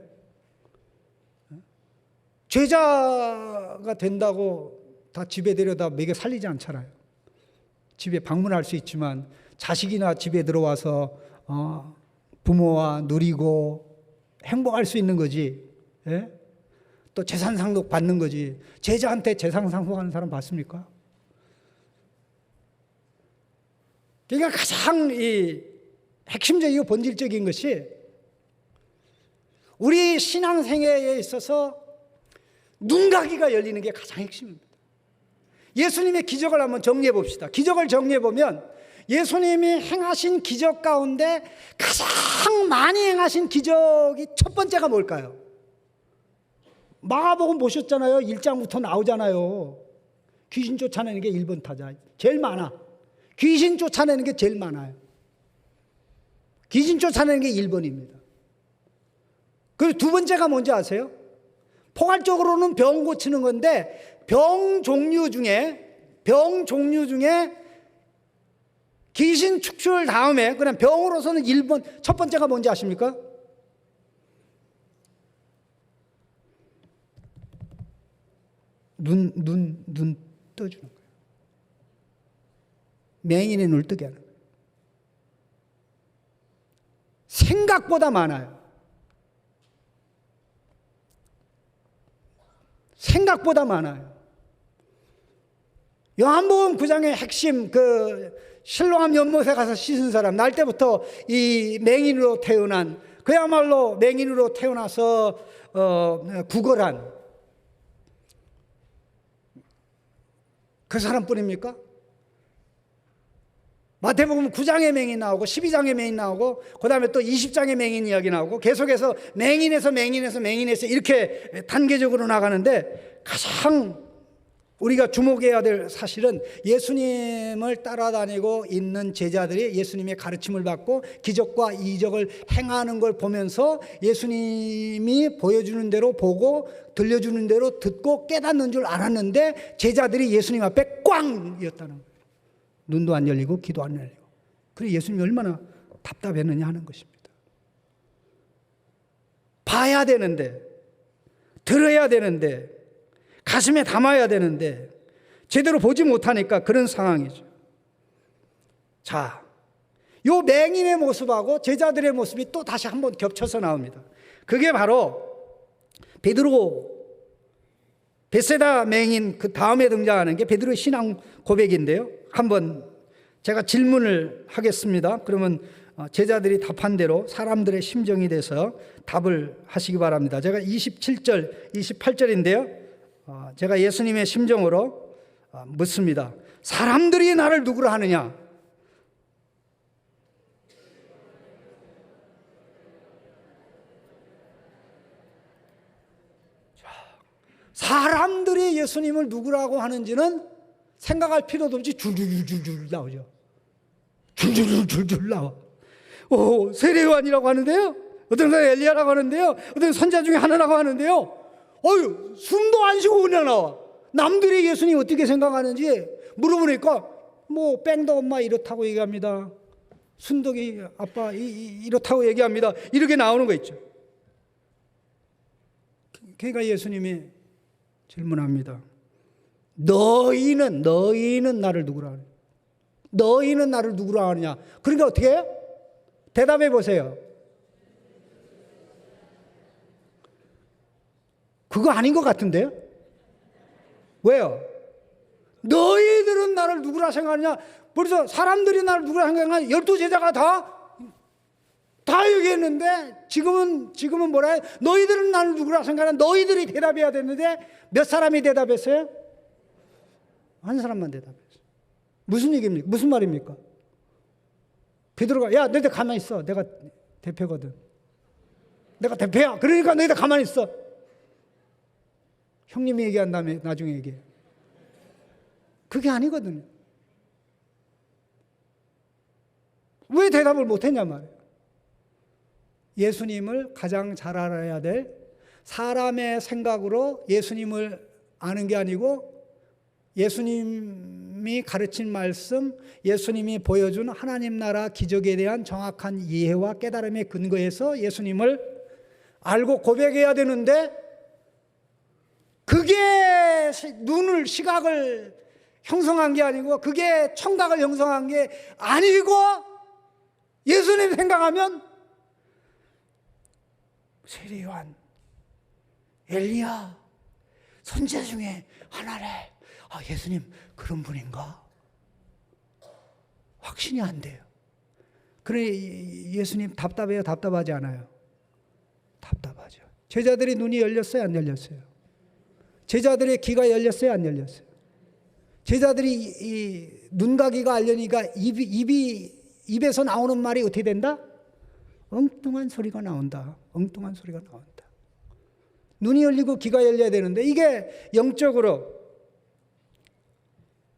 제자가 된다고 다 집에 데려다 먹여 살리지 않잖아요. 집에 방문할 수 있지만 자식이나 집에 들어와서 부모와 누리고 행복할 수 있는 거지. 예? 또 재산 상속 받는 거지. 제자한테 재산 상속하는 사람 봤습니까? 그러니까 가장 핵심적이고 본질적인 것이 우리 신앙생애에 있어서 눈가기가 열리는 게 가장 핵심입니다. 예수님의 기적을 한번 정리해 봅시다. 기적을 정리해 보면 예수님이 행하신 기적 가운데 가장 많이 행하신 기적이 첫 번째가 뭘까요? 마가복음 보셨잖아요. 1장부터 나오잖아요. 귀신 쫓아내는 게 1번 타자. 제일 많아. 귀신 쫓아내는 게 제일 많아요. 귀신 쫓아내는 게 1번입니다. 그리고 두 번째가 뭔지 아세요? 포괄적으로는 병 고치는 건데 병 종류 중에 귀신 축출 다음에 그냥 병으로서는 1번 첫 번째가 뭔지 아십니까? 눈 떠주는 거예요. 맹인의 눈을 뜨게 하는 거예요. 생각보다 많아요. 생각보다 많아요. 요한복음 9장의 핵심, 실로암 연못에 가서 씻은 사람, 날 때부터 이 맹인으로 태어난, 그야말로 맹인으로 태어나서 구걸한 그 사람뿐입니까? 마태복음 9장의 맹인 나오고 12장의 맹인 나오고 그 다음에 또 20장의 맹인 이야기 나오고 계속해서 맹인에서 이렇게 단계적으로 나가는데 가장 우리가 주목해야 될 사실은 예수님을 따라다니고 있는 제자들이 예수님의 가르침을 받고 기적과 이적을 행하는 걸 보면서 예수님이 보여주는 대로 보고 들려주는 대로 듣고 깨닫는 줄 알았는데 제자들이 예수님 앞에 꽝이었다는 거예요. 눈도 안 열리고 귀도 안 열리고. 그래 예수님이 얼마나 답답했느냐 하는 것입니다. 봐야 되는데, 들어야 되는데, 가슴에 담아야 되는데 제대로 보지 못하니까 그런 상황이죠. 자, 요 맹인의 모습하고 제자들의 모습이 또 다시 한번 겹쳐서 나옵니다. 그게 바로 베드로 벳세다 맹인 그 다음에 등장하는 게 베드로의 신앙 고백인데요. 한번 제가 질문을 하겠습니다. 그러면 제자들이 답한 대로 사람들의 심정이 돼서 답을 하시기 바랍니다. 제가 27절, 28절인데요. 제가 예수님의 심정으로 묻습니다. 사람들이 나를 누구라 하느냐? 사람들이 예수님을 누구라고 하는지는 생각할 필요도 없이 줄줄줄줄 나오죠. 줄줄줄줄 나와. 세례요한이라고 하는데요. 어떤 사람이 엘리야라고 하는데요. 어떤 선자 중에 하나라고 하는데요. 숨도 안 쉬고 그냥 나와. 남들이 예수님 어떻게 생각하는지 물어보니까 뭐 뺑도 엄마 이렇다고 얘기합니다. 순덕이 아빠 이렇다고 얘기합니다. 이렇게 나오는 거 있죠. 그러니까 예수님이 질문합니다. 너희는 나를 누구라 하느냐? 너희는 나를 누구라 하느냐? 그러니까 어떻게 해요? 대답해 보세요. 그거 아닌 것 같은데요? 왜요? 너희들은 나를 누구라 생각하느냐? 벌써 사람들이 나를 누구라 생각하느냐? 12제자가 다 얘기했는데 지금은 뭐라 해요? 너희들은 나를 누구라 생각하느냐? 너희들이 대답해야 되는데 몇 사람이 대답했어요? 한 사람만 대답했어요. 무슨 얘기입니까? 무슨 말입니까? 베드로가 야 너희들 가만히 있어. 내가 대표거든. 내가 대표야. 그러니까 너희들 가만히 있어. 형님이 얘기한 다음에 나중에 얘기해. 그게 아니거든요. 왜 대답을 못했냐 말이에요. 예수님을 가장 잘 알아야 될 사람의 생각으로 예수님을 아는 게 아니고 예수님이 가르친 말씀, 예수님이 보여준 하나님 나라 기적에 대한 정확한 이해와 깨달음의 근거에서 예수님을 알고 고백해야 되는데 그게 시각을 형성한 게 아니고 그게 청각을 형성한 게 아니고 예수님 생각하면 세례요한, 엘리야, 선지자 중에 하나래. 예수님 그런 분인가? 확신이 안 돼요. 그래 예수님 답답해요? 답답하지 않아요? 답답하죠. 제자들의 눈이 열렸어요? 안 열렸어요? 제자들의 귀가 열렸어요? 안 열렸어요? 제자들이 이 눈가귀가 알려니까 입에서 나오는 말이 어떻게 된다? 엉뚱한 소리가 나온다. 엉뚱한 소리가 나온다. 눈이 열리고 귀가 열려야 되는데 이게 영적으로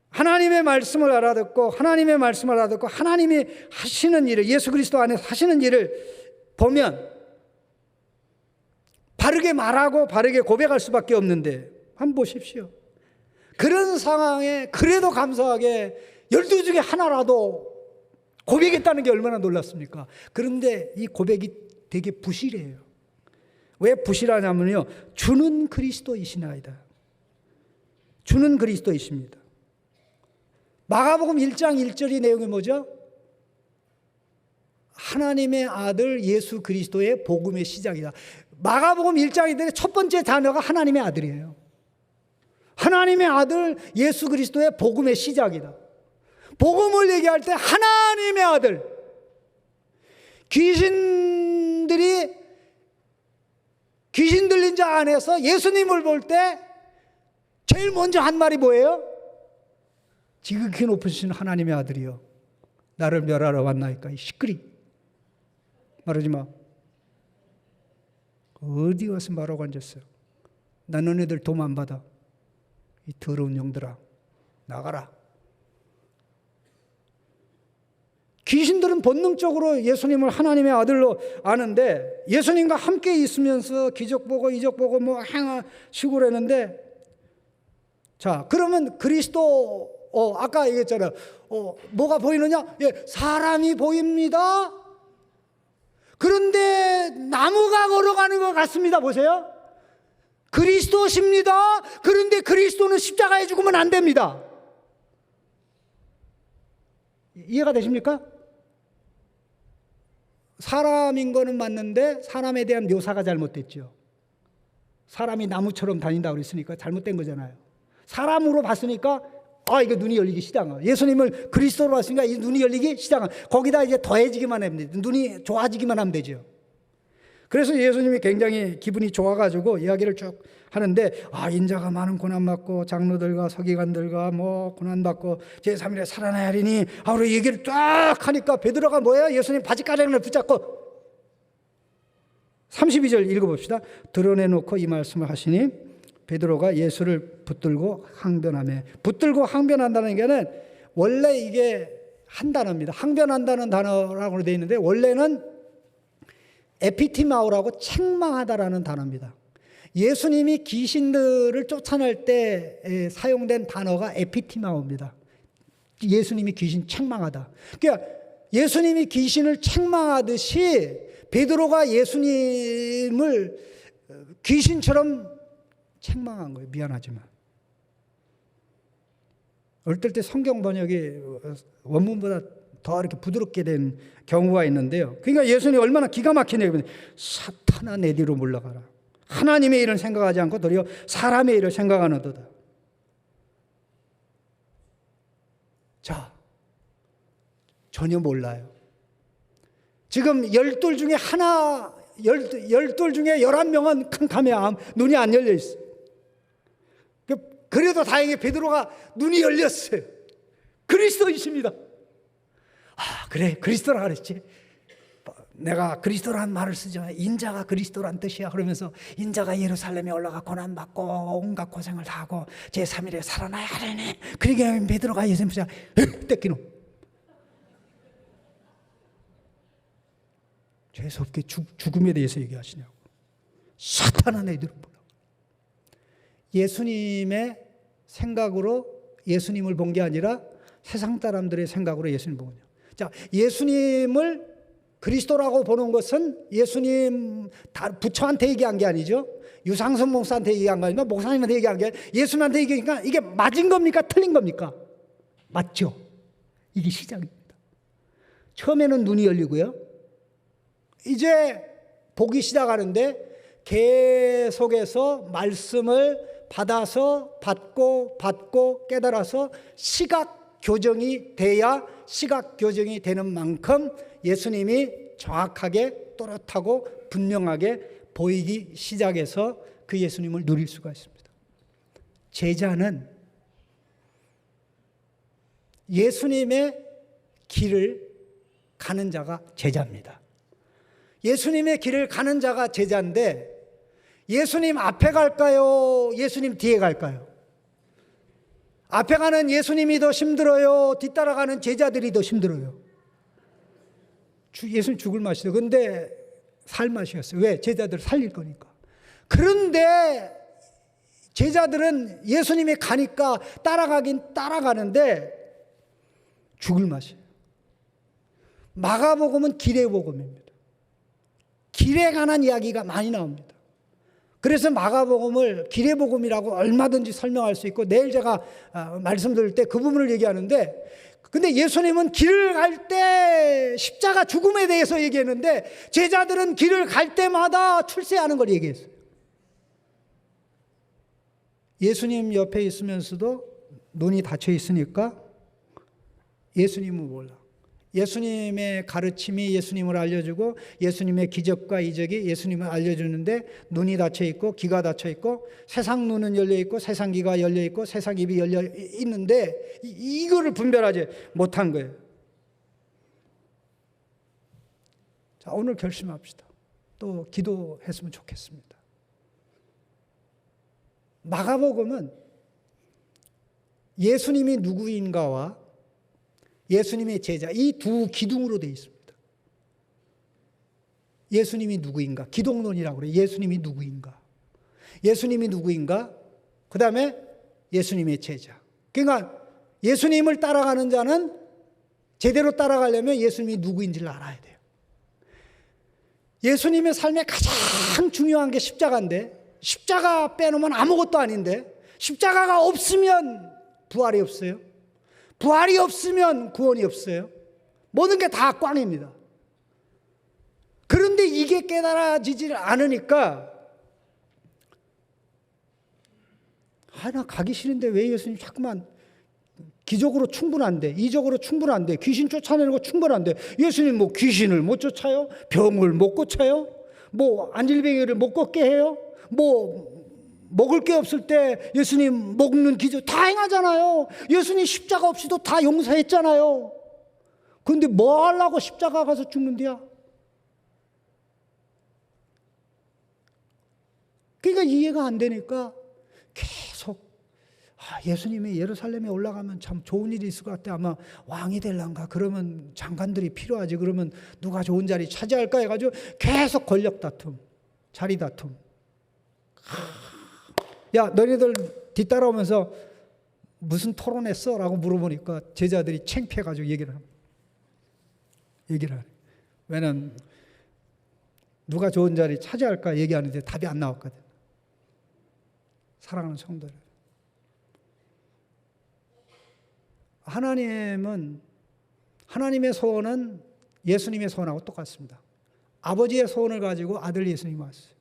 하나님의 말씀을 알아듣고 하나님이 하시는 일을 예수 그리스도 안에서 하시는 일을 보면 바르게 말하고 바르게 고백할 수밖에 없는데 한번 보십시오. 그런 상황에 그래도 감사하게 12 중에 하나라도 고백했다는 게 얼마나 놀랐습니까? 그런데 이 고백이 되게 부실해요. 왜 부실하냐면요. 주는 그리스도이시나이다. 주는 그리스도이십니다. 마가복음 1장 1절의 내용이 뭐죠? 하나님의 아들 예수 그리스도의 복음의 시작이다. 마가복음 1장의 첫 번째 단어가 하나님의 아들이에요. 하나님의 아들 예수 그리스도의 복음의 시작이다. 복음을 얘기할 때 하나님의 아들. 귀신 들린 자 안에서 예수님을 볼 때 제일 먼저 한 말이 뭐예요? 지극히 높으신 하나님의 아들이여 나를 멸하러 왔나이까 이 시끄리 말하지 마. 어디 가서 말하고 앉았어요? 나 너네들 도움 안 받아. 이 더러운 영들아 나가라. 귀신들은 본능적으로 예수님을 하나님의 아들로 아는데 예수님과 함께 있으면서 기적 보고 이적 보고 뭐 행하시고 그랬는데 자 그러면 그리스도 아까 얘기했잖아요. 뭐가 보이느냐? 예, 사람이 보입니다. 그런데 나무가 걸어가는 것 같습니다. 보세요. 그리스도십니다. 그런데 그리스도는 십자가에 죽으면 안 됩니다. 이해가 되십니까? 사람인 거는 맞는데 사람에 대한 묘사가 잘못됐죠. 사람이 나무처럼 다닌다고 그랬으니까 잘못된 거잖아요. 사람으로 봤으니까 이거 눈이 열리기 시작한 거예요. 예수님을 그리스도로 봤으니까 이 눈이 열리기 시작한 거예요. 거기다 이제 더해지기만 하면 돼요. 눈이 좋아지기만 하면 되죠. 그래서 예수님이 굉장히 기분이 좋아가지고 이야기를 쭉 하는데 인자가 많은 고난받고 장로들과 서기관들과 고난받고 제3일에 살아나야 하리니 우리 얘기를 쫙 하니까 베드로가 뭐예요? 예수님 바지가랑을 붙잡고 32절 읽어봅시다. 드러내놓고 이 말씀을 하시니 베드로가 예수를 붙들고 항변하며, 붙들고 항변한다는 게는 원래 이게 한 단어입니다. 항변한다는 단어라고 되어 있는데 원래는 에피티마오라고 책망하다라는 단어입니다. 예수님이 귀신들을 쫓아낼 때 사용된 단어가 에피티마오입니다. 예수님이 귀신 책망하다. 그러니까 예수님이 귀신을 책망하듯이 베드로가 예수님을 귀신처럼 책망한 거예요. 미안하지만. 어떨 때 성경 번역이 원문보다 더 이렇게 부드럽게 된 경우가 있는데요. 그러니까 예수님이 얼마나 기가 막히냐면 사탄아 내 뒤로 물러가라. 하나님의 일을 생각하지 않고 도리어 사람의 일을 생각하는도다. 자, 전혀 몰라요. 지금 12 중에 12 중에 11명은 캄캄해 눈이 안 열려 있어요. 그래도 다행히 베드로가 눈이 열렸어요. 그리스도이십니다. 그래 그리스도라 그랬지. 내가 그리스도란 말을 쓰지만 인자가 그리스도란 뜻이야. 그러면서 인자가 예루살렘에 올라가 고난받고 온갖 고생을 다 하고 제3일에 살아나야 하려네. 그러니까 베드로가 예수님 보자 떼끼노. 죄송하게 죽음에 대해서 얘기하시냐고. 사탄아 내 뒤로 물러가. 예수님의 생각으로 예수님을 본 게 아니라 세상 사람들의 생각으로 예수님을 본 거죠. 자, 예수님을 그리스도라고 보는 것은 예수님 부처한테 얘기한 게 아니죠. 유상선 목사한테 얘기한 거 아니면 목사님한테 얘기한 게 예수님한테 얘기하니까 이게 맞은 겁니까? 틀린 겁니까? 맞죠. 이게 시작입니다. 처음에는 눈이 열리고요. 이제 보기 시작하는데 계속해서 말씀을 받아서 받고 깨달아서 시각 교정이 돼야 시각 교정이 되는 만큼 예수님이 정확하게 또렷하고 분명하게 보이기 시작해서 그 예수님을 누릴 수가 있습니다. 제자는 예수님의 길을 가는 자가 제자입니다. 예수님의 길을 가는 자가 제자인데 예수님 앞에 갈까요? 예수님 뒤에 갈까요? 앞에 가는 예수님이 더 힘들어요? 뒤따라가는 제자들이 더 힘들어요? 예수님 죽을 맛이죠. 그런데 살 맛이었어요. 왜? 제자들 살릴 거니까. 그런데 제자들은 예수님이 가니까 따라가긴 따라가는데 죽을 맛이에요. 마가복음은 길의 복음입니다. 길에 관한 이야기가 많이 나옵니다. 그래서 마가복음을 길의 복음이라고 얼마든지 설명할 수 있고 내일 제가 말씀드릴 때 그 부분을 얘기하는데 근데 예수님은 길을 갈 때 십자가 죽음에 대해서 얘기했는데 제자들은 길을 갈 때마다 출세하는 걸 얘기했어요. 예수님 옆에 있으면서도 눈이 닫혀 있으니까 예수님은 몰라. 예수님의 가르침이 예수님을 알려주고 예수님의 기적과 이적이 예수님을 알려주는데 눈이 닫혀 있고 귀가 닫혀 있고 세상 눈은 열려 있고 세상 귀가 열려 있고 세상 입이 열려 있는데 이거를 분별하지 못한 거예요. 자, 오늘 결심합시다. 또 기도했으면 좋겠습니다. 마가복음은 예수님이 누구인가와 예수님의 제자 이 두 기둥으로 되어 있습니다. 예수님이 누구인가? 기독론이라고 그래요. 예수님이 누구인가? 예수님이 누구인가? 그 다음에 예수님의 제자. 그러니까 예수님을 따라가는 자는 제대로 따라가려면 예수님이 누구인지를 알아야 돼요. 예수님의 삶에 가장 중요한 게 십자가인데 십자가 빼놓으면 아무것도 아닌데 십자가가 없으면 부활이 없어요. 부활이 없으면 구원이 없어요. 모든 게 다 꽝입니다. 이게 깨달아지질 않으니까 나 가기 싫은데 왜 예수님 자꾸만 기적으로 충분한데, 이적으로 충분한데, 귀신 쫓아내는 거 충분한데 예수님 뭐 귀신을 못 쫓아요? 병을 못 고쳐요? 뭐 안질뱅이를 못 걷게 해요? 뭐 먹을 게 없을 때 예수님 먹는 기적 다 행하잖아요. 예수님 십자가 없이도 다 용서했잖아요. 그런데 뭐 하려고 십자가 가서 죽는데야? 그러니까 이해가 안 되니까 계속 예수님이 예루살렘에 올라가면 참 좋은 일이 있을 것 같아. 아마 왕이 될란가? 그러면 장관들이 필요하지. 그러면 누가 좋은 자리 차지할까 해가지고 계속 권력 다툼, 자리 다툼. 야, 너희들 뒤따라오면서 무슨 토론했어? 라고 물어보니까 제자들이 창피해가지고 얘기를 하네. 왜냐면 누가 좋은 자리 차지할까 얘기하는데 답이 안 나왔거든. 사랑하는 성도들, 하나님의 소원은 예수님의 소원하고 똑같습니다. 아버지의 소원을 가지고 아들 예수님이 왔어요.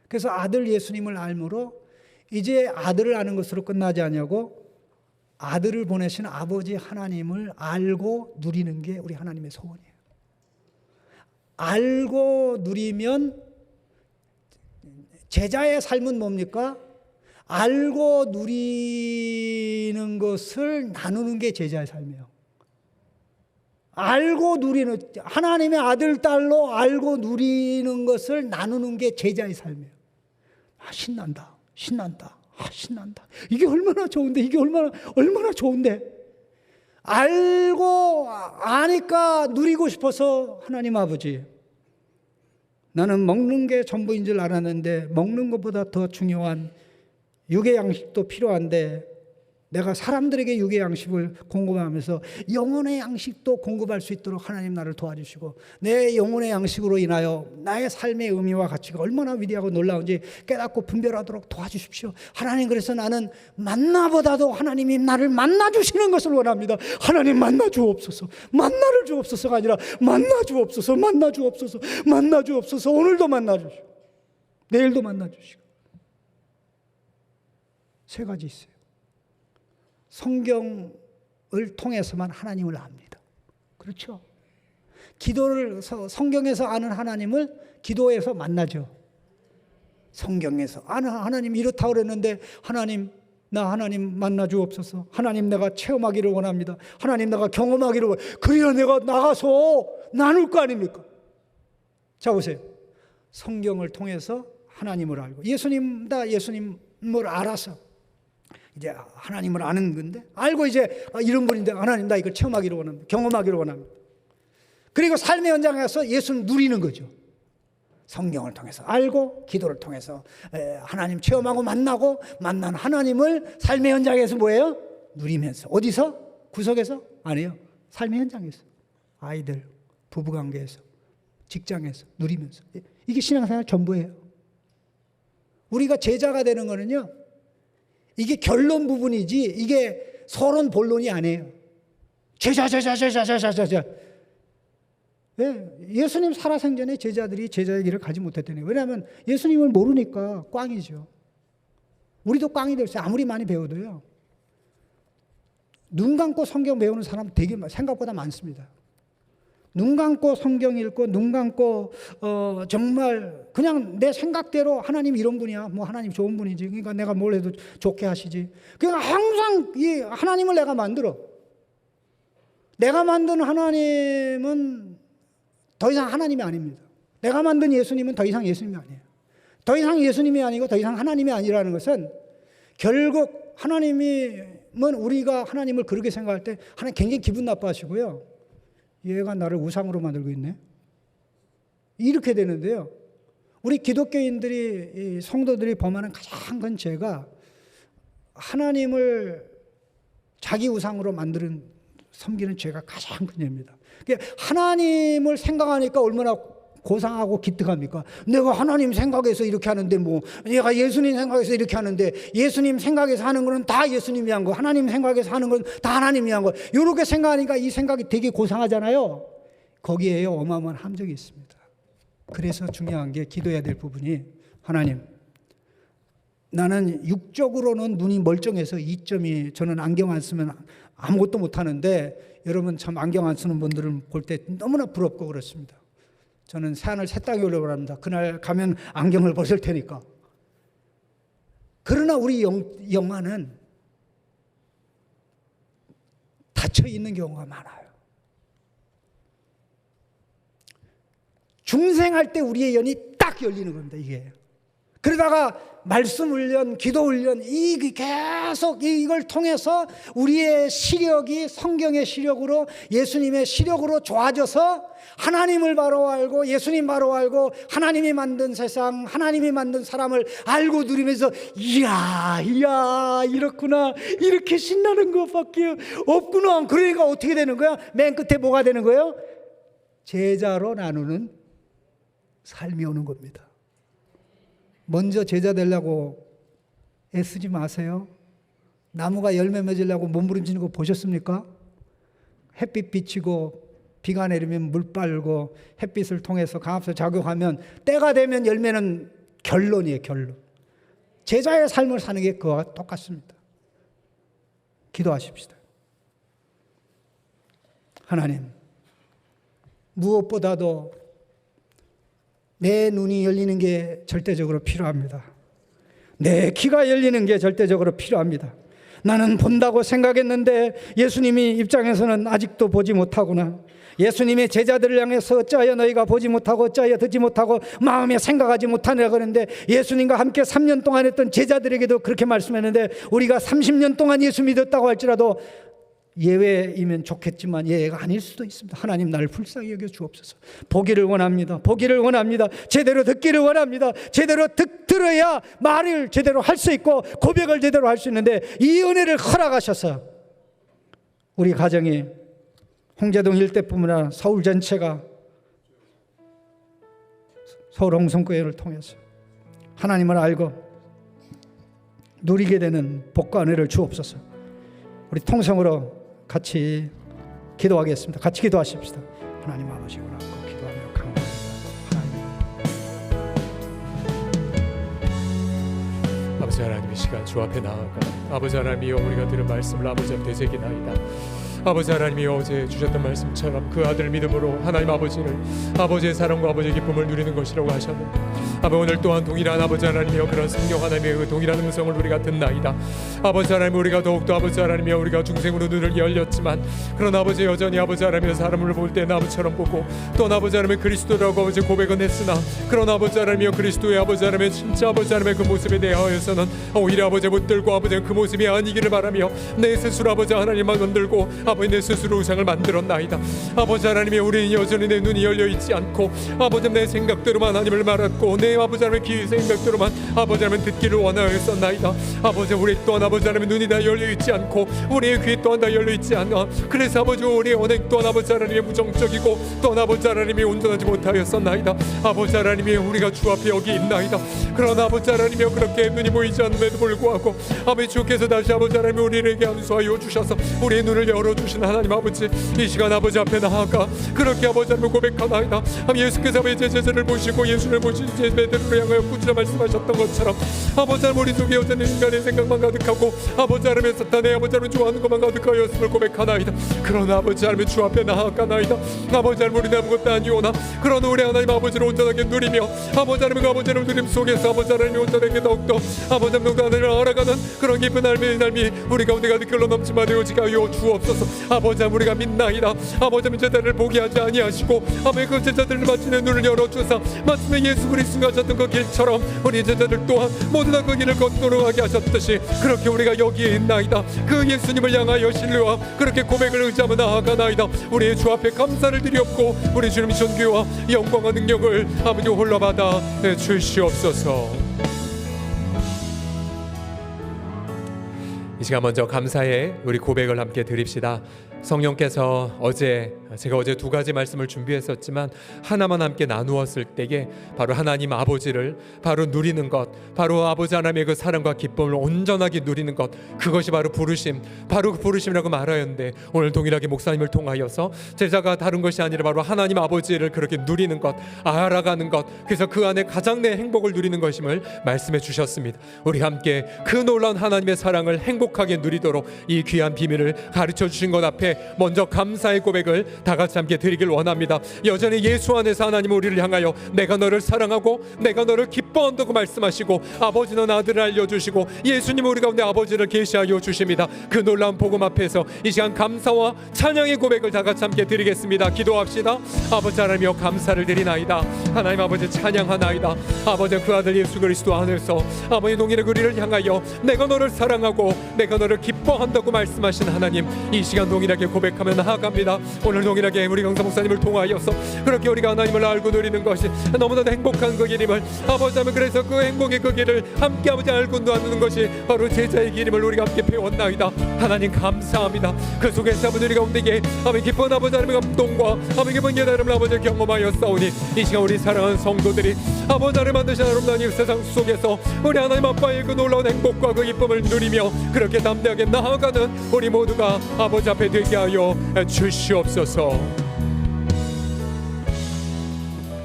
그래서 아들 예수님을 알므로 이제 아들을 아는 것으로 끝나지 않냐고 아들을 보내신 아버지 하나님을 알고 누리는 게 우리 하나님의 소원이에요. 알고 누리면 제자의 삶은 뭡니까? 알고 누리는 것을 나누는 게 제자의 삶이에요. 알고 누리는, 하나님의 아들, 딸로 알고 누리는 것을 나누는 게 제자의 삶이에요. 신난다. 이게 얼마나 좋은데, 얼마나 좋은데. 알고 아니까 누리고 싶어서 하나님 아버지, 나는 먹는 게 전부인 줄 알았는데 먹는 것보다 더 중요한 육의 양식도 필요한데 내가 사람들에게 육의 양식을 공급하면서 영혼의 양식도 공급할 수 있도록 하나님 나를 도와주시고 내 영혼의 양식으로 인하여 나의 삶의 의미와 가치가 얼마나 위대하고 놀라운지 깨닫고 분별하도록 도와주십시오. 하나님, 그래서 나는 만나보다도 하나님이 나를 만나주시는 것을 원합니다. 하나님 만나 주옵소서. 만나를 주옵소서가 아니라 만나 주옵소서. 오늘도 만나 주시고 내일도 만나 주시고. 세 가지 있어요. 성경을 통해서만 하나님을 압니다. 그렇죠? 성경에서 아는 하나님을 기도에서 만나죠. 성경에서 아는 하나님 이렇다고 그랬는데 하나님, 나 하나님 만나 주옵소서. 하나님, 내가 체험하기를 원합니다. 하나님, 내가 경험하기를 원합니다. 그래야 내가 나가서 나눌 거 아닙니까? 자, 보세요. 성경을 통해서 하나님을 알고 예수님을 알아서 이제 하나님을 아는 건데, 알고 이제 이런 분인데 하나님, 나 이걸 체험하기를 원합니다. 경험하기를 원합니다. 그리고 삶의 현장에 가서 예수를 누리는 거죠. 성경을 통해서 알고 기도를 통해서 하나님 체험하고 만나고 만난 하나님을 삶의 현장에서 뭐예요? 누리면서. 어디서? 구석에서? 아니에요. 삶의 현장에서. 아이들, 부부관계에서, 직장에서 누리면서. 이게 신앙생활 전부예요. 우리가 제자가 되는 거는요, 이게 결론 부분이지 이게 서론 본론이 아니에요. 제자. 왜? 예수님 살아생전에 제자들이 제자의 길을 가지 못했다네요. 왜냐하면 예수님을 모르니까 꽝이죠. 우리도 꽝이 됐어요. 아무리 많이 배워도요. 눈 감고 성경 배우는 사람 되게 생각보다 많습니다. 눈 감고 성경 읽고 눈 감고 정말 그냥 내 생각대로 하나님 이런 분이야. 뭐 하나님 좋은 분이지. 그러니까 내가 뭘 해도 좋게 하시지. 그러니까 항상 이 하나님을 내가 만들어. 내가 만든 하나님은 더 이상 하나님이 아닙니다. 내가 만든 예수님은 더 이상 예수님이 아니에요. 더 이상 예수님이 아니고 더 이상 하나님이 아니라는 것은 결국 하나님은 우리가 하나님을 그렇게 생각할 때 하나님 굉장히 기분 나빠하시고요. 얘가 나를 우상으로 만들고 있네. 이렇게 되는데요. 우리 기독교인들이, 성도들이 범하는 가장 큰 죄가 하나님을 자기 우상으로 만드는, 섬기는 죄가 가장 큰 죄입니다. 하나님을 생각하니까 얼마나 고상하고 기특합니까? 내가 하나님 생각해서 이렇게 하는데 뭐 내가 예수님 생각해서 이렇게 하는데 예수님 생각해서 하는 거는 다 예수님이 한 거, 하나님 생각해서 하는 건 다 하나님이 한 거. 이렇게 생각하니까 이 생각이 되게 고상하잖아요. 거기에요 어마어마한 함정이 있습니다. 그래서 중요한 게 기도해야 될 부분이 하나님, 나는 육적으로는 눈이 멀쩡해서 2점이 저는 안경 안 쓰면 아무것도 못하는데 여러분 참 안경 안 쓰는 분들을 볼 때 너무나 부럽고 그렇습니다. 저는 산을 새 땅에 오려고 합니다. 그날 가면 안경을 벗을 테니까. 그러나 우리 영안은 닫혀 있는 경우가 많아요. 중생할 때 우리의 연이 딱 열리는 겁니다. 이게. 그러다가 말씀 훈련, 기도 훈련, 계속 이걸 통해서 우리의 시력이 성경의 시력으로, 예수님의 시력으로 좋아져서 하나님을 바로 알고, 예수님 바로 알고, 하나님이 만든 세상, 하나님이 만든 사람을 알고 누리면서 이야 이렇구나, 이렇게 신나는 것밖에 없구나. 그러니까 어떻게 되는 거야? 맨 끝에 뭐가 되는 거예요? 제자로 나누는 삶이 오는 겁니다. 먼저 제자 되려고 애쓰지 마세요. 나무가 열매 맺으려고 몸부림치는 거 보셨습니까? 햇빛 비치고 비가 내리면 물 빨고 햇빛을 통해서 강압서 작용하면 때가 되면 열매는 결론이에요. 결론. 제자의 삶을 사는 게 그와 똑같습니다. 기도하십시다. 하나님, 무엇보다도 내 눈이 열리는 게 절대적으로 필요합니다. 내 귀가 열리는 게 절대적으로 필요합니다. 나는 본다고 생각했는데 예수님이 입장에서는 아직도 보지 못하구나. 예수님의 제자들을 향해서 어찌하여 너희가 보지 못하고 어찌하여 듣지 못하고 마음에 생각하지 못하느라 그러는데, 예수님과 함께 3년 동안 했던 제자들에게도 그렇게 말씀했는데, 우리가 30년 동안 예수 믿었다고 할지라도 예외이면 좋겠지만 예외가 아닐 수도 있습니다. 하나님, 나를 불쌍히 여겨 주옵소서. 보기를 원합니다. 보기를 원합니다. 제대로 듣기를 원합니다. 제대로 들어야 말을 제대로 할 수 있고 고백을 제대로 할 수 있는데, 이 은혜를 허락하셔서 우리 가정이 홍제동 일대뿐만 아니라 서울 전체가 서울 홍성교회를 통해서 하나님을 알고 누리게 되는 복과 은혜를 주옵소서. 우리 통성으로 같이 기도하겠습니다. 같이 기도하십시다. 하나님 아버지, 원하고 기도하며 강구합니다. 아버지 하나님, 이 시간 주 앞에 나아가 아버지 하나님이여, 우리가 들은 말씀을 아버지 앞에 되새기나이다. 아버지 하나님이여, 어제 주셨던 말씀처럼 그 아들 믿음으로 하나님 아버지를, 아버지의 사랑과 아버지의 기쁨을 누리는 것이라고 하셨는데, 아버지 오늘 또한 동일한 아버지 하나님이여, 그런 성경 하나님의 그 동일한 음성을 우리가 듣나이다. 아버지 하나님, 우리가 더욱더 아버지 하나님이여, 우리가 중생으로 눈을 열렸지만 그런 아버지 여전히 아버지 하나님의 사람을 볼 때 나무처럼 보고, 또 아버지 하나님의 그리스도라고 아버지 고백은 했으나, 그런 아버지 하나님이여, 그리스도의 아버지 하나님의 진짜 아버지 하나님의 그 모습에 대하여서는 오히려 아버지 붙들고 아버지 그 모습이 아니기를 바라며 내 스스로 아버지 하나님만 건들고 아버지 내 스스로 우상을 만들었나이다. 아버지 하나님이, 우리는 여전히 내 눈이 열려 있지 않고 아버지 내 생각대로만 하나님을 말았고, 내 아버지 하나님의 귀 생각대로만 아버지 하나님 듣기를 원하였었나이다. 아버지, 우리 또한 아버지 하나님의 눈이 다 열려 있지 않고 우리의 귀 또한 다 열려 있지 않아. 그래서 아버지 우리의 언행 또한 아버지 하나님의 부정적이고 또한 아버지 하나님이 온전하지 못하였었나이다. 아버지 하나님이, 우리가 주 앞에 여기 있나이다. 그러나 아버지 하나님이 그렇게 눈이 보이지 않음에도 불구하고 아버지 주께서 다시 아버지 하나님 우리에게 안수하여 주셔서 우리의 눈을 열어주신 하나님 아버지, 이 시간 아버지 앞에 나아가 그렇게 아버지 하나님 고백하나이다. 예수께서 아버지 제자를 보시고 예수를 보신 제자들을 향하여 꾸짖어 말씀하셨던 것처럼 아버지 하나님, 우리 속에 여전히 인간의 생각만 가득하고 아버지 하나님의 사탄의 아버지 하나님 좋아하는 것만 가득하였음을 고백하나이다. 그러나 아버지 하나님 주 앞에 나아가나이다. 아버지 하나님, 우리는 아무것도 아니오나 그러나 우리 하나님 아버지를 온전하게 누리며 아버지 하나님 그 아버지 하나님 누림 속에서 아버지 하나님이 온전하게 더욱더 아버지 하나님을 알아가는 그런 깊은 삶이 우리 가운데 가득 흘러 넘치마 되어지게 하여 주옵소서. 아버지 하나님, 우리가 믿나이다. 아버지 하나님, 제자들을 포기하지 아니하시고 아버지 그 제자들을 마치 내 눈을 열어주사 마치 예수 그리스도가 하셨던 그 길처럼 우리 제자들 또한 모두 다 그 길을 걷도록 하게 하셨듯이 그렇게 우리가 여기에 있나이다. 그 예수님을 향하여 신뢰와 그렇게 고백을 의지하며 나아가나이다. 우리의 주 앞에 감사를 드리옵고 우리 주님 존귀와 영광과 능력을 아버지 홀로 받아 주시옵소서. 이 시간 먼저 감사의 우리 고백을 함께 드립시다. 성령께서 제가 어제 두 가지 말씀을 준비했었지만 하나만 함께 나누었을 때에 바로 하나님 아버지를 바로 누리는 것, 바로 아버지 하나님의 그 사랑과 기쁨을 온전하게 누리는 것, 그것이 바로 부르심, 바로 그 부르심이라고 말하였는데, 오늘 동일하게 목사님을 통하여서 제자가 다른 것이 아니라 바로 하나님 아버지를 그렇게 누리는 것, 알아가는 것, 그래서 그 안에 가장 내 행복을 누리는 것임을 말씀해 주셨습니다. 우리 함께 그 놀라운 하나님의 사랑을 행복하게 누리도록 이 귀한 비밀을 가르쳐 주신 것 앞에 먼저 감사의 고백을 다 같이 함께 드리길 원합니다. 여전히 예수 안에서 하나님 우리를 향하여 내가 너를 사랑하고 내가 너를 기뻐한다고 말씀하시고, 아버지는 아들을 알려주시고 예수님 우리 가운데 아버지를 계시하여 주십니다. 그 놀라운 복음 앞에서 이 시간 감사와 찬양의 고백을 다 같이 함께 드리겠습니다. 기도합시다. 아버지 하나님여, 감사를 드리나이다. 하나님 아버지 찬양하나이다. 아버지 그 아들 예수 그리스도 안에서 아버지 동일의 우리를 향하여 내가 너를 사랑하고 내가 너를 기뻐한다고 말씀하신 하나님, 이 시간 동일하게 고백하며 나아갑니다. 오늘 동일하게 우리 강사 목사님을 통하여서 그렇게 우리가 하나님을 알고 누리는 것이 너무나도 행복한 그 길임을, 아버지 하면 그래서 그 행복의 그 길을 함께 아버지 알고 누리는 것이 바로 제자의 길임을 우리가 함께 배웠나이다. 하나님 감사합니다. 그 속에서 아버지 우리 가운데에 아버지 기쁜 아버지 하나님의 감동과 아버지 기쁜 깨달음을 아버지 경험하였사오니, 이 시간 우리 사랑하는 성도들이 아버지 하나님 만드신 아름다운 이 세상 속에서 우리 하나님 아빠의 그 놀라운 행복과 그 기쁨을 누리며 그렇게 담대하게 나아가는 우리 모두가 아버지 앞에 되게 하여 주시옵소서.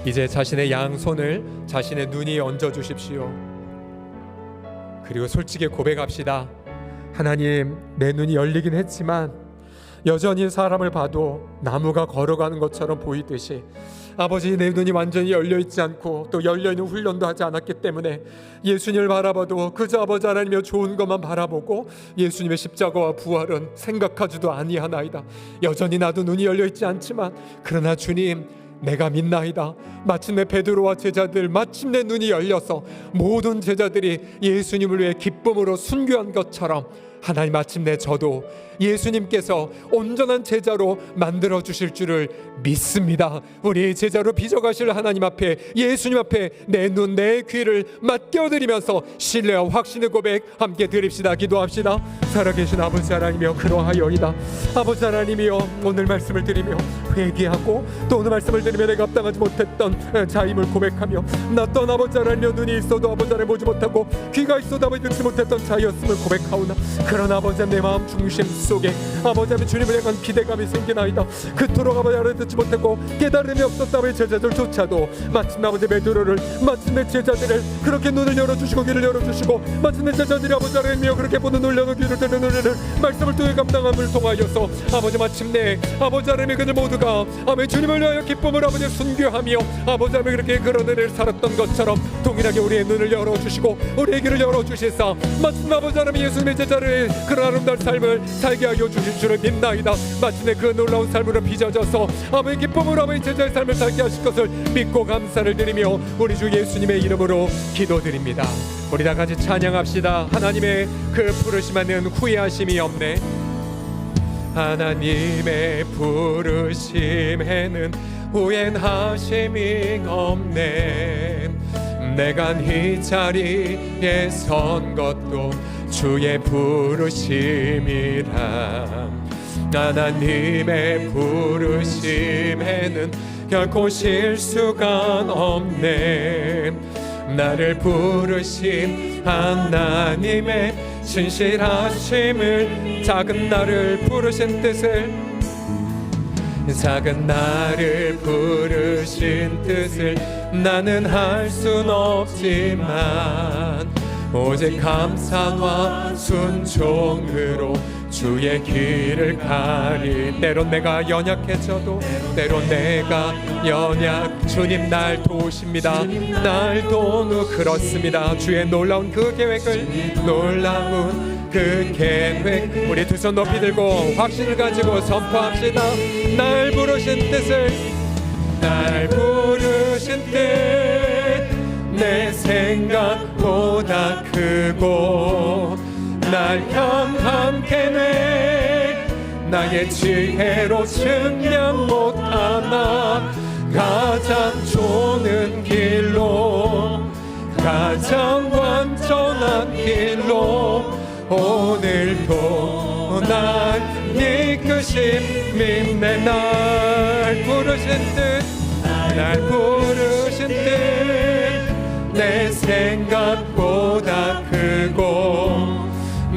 이제 자신의 양손을 자신의 눈이 얹어 주십시오. 그리고 솔직히 고백합시다. 하나님, 내 눈이 열리긴 했지만 여전히 사람을 봐도 나무가 걸어가는 것처럼 보이듯이 아버지, 내 눈이 완전히 열려있지 않고 또 열려있는 훈련도 하지 않았기 때문에 예수님을 바라봐도 그저 아버지 하나님의 좋은 것만 바라보고 예수님의 십자가와 부활은 생각하지도 아니하나이다. 여전히 나도 눈이 열려있지 않지만 그러나 주님, 내가 믿나이다. 마침내 베드로와 제자들 마침내 눈이 열려서 모든 제자들이 예수님을 위해 기쁨으로 순교한 것처럼 하나님, 마침내 저도 예수님께서 온전한 제자로 만들어 주실 줄을 믿습니다. 우리 제자로 빚어가실 하나님 앞에, 예수님 앞에 내 눈, 내 귀를 맡겨드리면서 신뢰와 확신의 고백 함께 드립시다. 기도합시다. 살아계신 아버지 하나님이여, 그러하여이다. 아버지 하나님이여, 오늘 말씀을 드리며 회개하고 또 오늘 말씀을 드리며 내가 합당하지 못했던 자임을 고백하며, 나 떠난 아버지 하나님이여, 눈이 있어도 아버지 하나님 보지 못하고 귀가 있어도 아버지 듣지 못했던 자였음을 고백하오나, 그러나 아버지 내 마음 중심 속에 아버지 하나님 주님을 향한 기대감이 생기나이다. 그토록 아버지 하나님 듣지 못했고 깨달음이 없었다 아버지 제자들조차도 마침내 아버지 베드로를, 마침내 제자들을 그렇게 눈을 열어주시고 귀를 열어주시고, 마침내 제자들이 아버지 하나님이여 그렇게 보는 눈을 여는 귀를 듣는 눈을 말씀을 통해 감당함을 통하여서 아버지 마침내 아버지 하나님의 그들 모두가 아버지 주님을 위하여 기쁨을 아버지 순교하며 아버지 하나님 그렇게 그런 은혜를 살았던 것처럼 동일하게 우리의 눈을 열어주시고 우리의 귀를 열어주시사 마침내 아버지 하나님 예수님의 제자를 그런 아름다운 삶을 살게 하여 주실 줄을 믿나이다. 마침내 그 놀라운 삶으로 빚어져서 아버지 기쁨으로 아버지 제자의 삶을 살게 하실 것을 믿고 감사를 드리며 우리 주 예수님의 이름으로 기도드립니다. 우리 다 같이 찬양합시다. 하나님의 그 부르심에는 후회하심이 없네. 하나님의 부르심에는 후회하심이 없네. 내가 이 자리에 선 것도 주의 부르심이라. 하나님의 부르심에는 결코 실수가 없네. 나를 부르신 하나님의 신실하심을, 작은 나를 부르신 뜻을, 작은 나를 부르신 뜻을 나는 할 순 없지만 오직 감사와 순종으로 주의 길을 가리. 때론 내가 연약해져도, 때론 내가 주님 날 도우십니다. 날 도우. 그렇습니다. 주의 놀라운 그 계획을, 놀라운 그 계획, 우리 두 손 높이 들고 확신을 가지고 선포합시다. 날 부르신 뜻을, 날 부르신 뜻 내 생각보다 크고 날 향한 계획 나의 지혜로 측량 못하나 가장 좋은 길로, 가장 완전한 길로 오늘도 날 이끄심이 날 부르신 뜻 날 부르신 뜻 내 생각보다 크고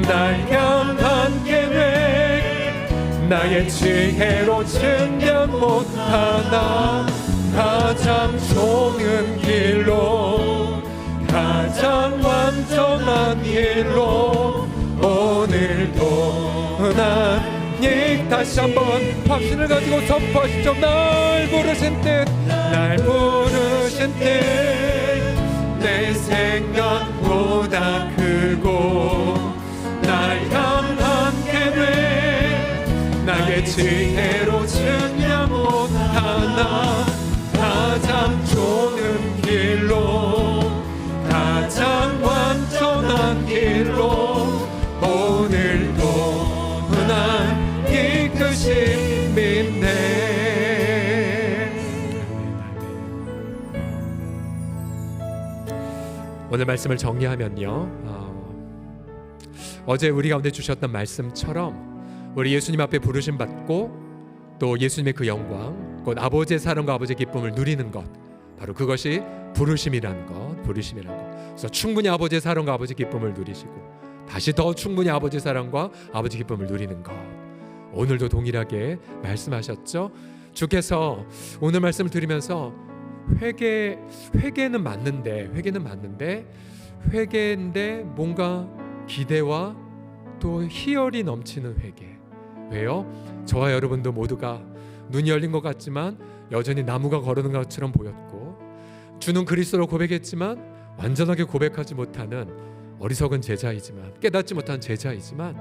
날 향한 계획 나의 지혜로 증명 못하나 가장 좋은 길로 가장 완전한 길로 오늘도 난 다시 한번 확신을 가지고 선포하시죠. 날 부르신 뜻 날 부르신 뜻 내 생각보다 크고 날 향한 계획 나의 지혜로 증명 못하나 가장 좋은 길로 가장 완전한 길로 오늘도 난 이끄심이 네. 오늘 말씀을 정리하면요, 어제 우리 가운데 주셨던 말씀처럼 우리 예수님 앞에 부르심 받고 또 예수님의 그 영광, 곧 아버지의 사랑과 아버지의 기쁨을 누리는 것, 바로 그것이 부르심이라는 것. 그래서 충분히 아버지의 사랑과 아버지의 기쁨을 누리시고 다시 더 충분히 아버지의 사랑과 아버지의 기쁨을 누리는 것. 오늘도 동일하게 말씀하셨죠. 주께서 오늘 말씀을 드리면서 회개는 맞는데 회개인데 뭔가 기대와 또 희열이 넘치는 회개. 왜요? 저와 여러분도 모두가 눈이 열린 것 같지만 여전히 나무가 거르는 것처럼 보였고 주는 그리스도로 고백했지만 완전하게 고백하지 못하는 어리석은 제자이지만 깨닫지 못한 제자이지만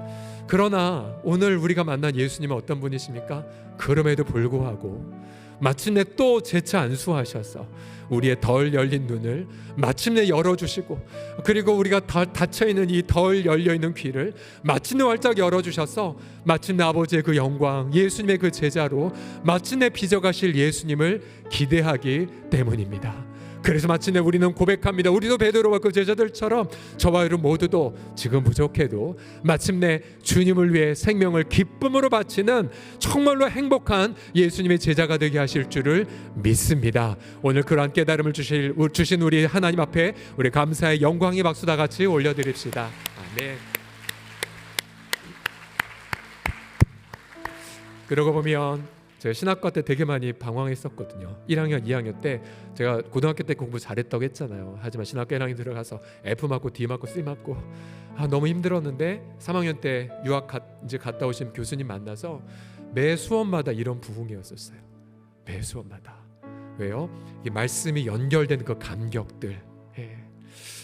그러나 오늘 우리가 만난 예수님은 어떤 분이십니까? 그럼에도 불구하고 마침내 또 재차 안수하셔서 우리의 덜 열린 눈을 마침내 열어주시고 그리고 우리가 닫혀있는 이 덜 열려있는 귀를 마침내 활짝 열어주셔서 마침내 아버지의 그 영광 예수님의 그 제자로 마침내 빚어가실 예수님을 기대하기 때문입니다. 그래서 마침내 우리는 고백합니다. 우리도 베드로와 그 제자들처럼 저와 여러분 모두도 지금 부족해도 마침내 주님을 위해 생명을 기쁨으로 바치는 정말로 행복한 예수님의 제자가 되게 하실 줄을 믿습니다. 오늘 그러한 깨달음을 주신 우리 하나님 앞에 우리 감사의 영광의 박수 다 같이 올려드립시다. 아멘. 그러고 보면 제가 신학과 때 되게 많이 방황했었거든요. 1학년, 2학년 때 제가 고등학교 때 공부 잘했다고 했잖아요. 하지만 신학교 1학년 들어가서 F 맞고 D 맞고 C 맞고 너무 힘들었는데 3학년 때 유학 이제 갔다 오신 교수님 만나서 매 수업마다 이런 부흥이었었어요. 매 수업마다. 왜요? 이 말씀이 연결된 그 감격들.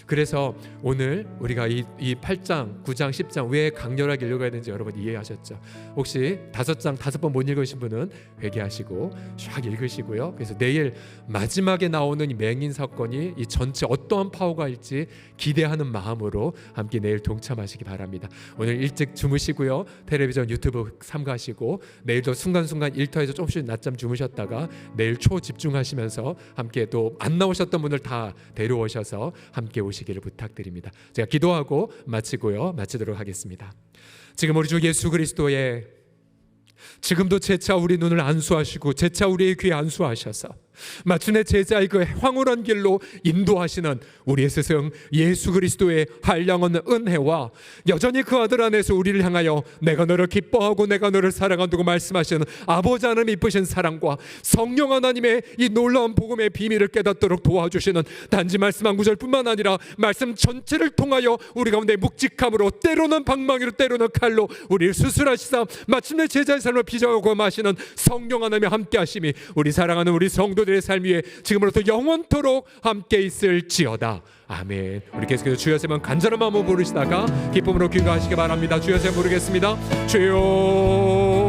그래서 오늘 우리가 이 8장, 9장, 10장 왜 강렬하게 읽어야 되는지 여러분 이해하셨죠? 혹시 5장 5번 못 읽으신 분은 회개하시고 쫙 읽으시고요. 그래서 내일 마지막에 나오는 이 맹인 사건이 이 전체 어떠한 파워가 일지 기대하는 마음으로 함께 내일 동참하시기 바랍니다. 오늘 일찍 주무시고요. 텔레비전 유튜브 삼가시고 내일도 순간순간 일터에서 조금씩 낮잠 주무셨다가 내일 초집중하시면서 함께 또 안 나오셨던 분들 다 데려오셔서 함께 오시기를 부탁드립니다. 제가 기도하고 마치도록 하겠습니다. 지금 우리 주 예수 그리스도의 지금도 재차 우리 눈을 안수하시고 재차 우리의 귀에 안수하셔서 마침내 제자의 그 황홀한 길로 인도하시는 우리의 스승 예수 그리스도의 한량한 은혜와 여전히 그 아들 안에서 우리를 향하여 내가 너를 기뻐하고 내가 너를 사랑한다고 말씀하시는 아버지 하나님 이쁘신 사랑과 성령 하나님의 이 놀라운 복음의 비밀을 깨닫도록 도와주시는 단지 말씀 한 구절뿐만 아니라 말씀 전체를 통하여 우리 가운데 묵직함으로 때로는 방망이로 때로는 칼로 우리를 수술하시사 마침내 제자의 삶을 빚어가고 마시는 성령 하나님의 함께하심이 우리 사랑하는 우리 성도들의 삶 위에 지금으로부터 영원토록 함께 있을지어다. 아멘. 우리 계속해서 주여 세번 간절한 마음으로 부르시다가 기쁨으로 귀가하시기 바랍니다. 주여 세 부르겠습니다. 주여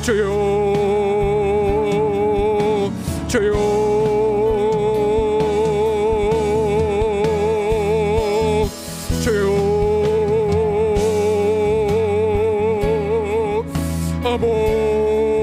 주여 주여 주여 아버지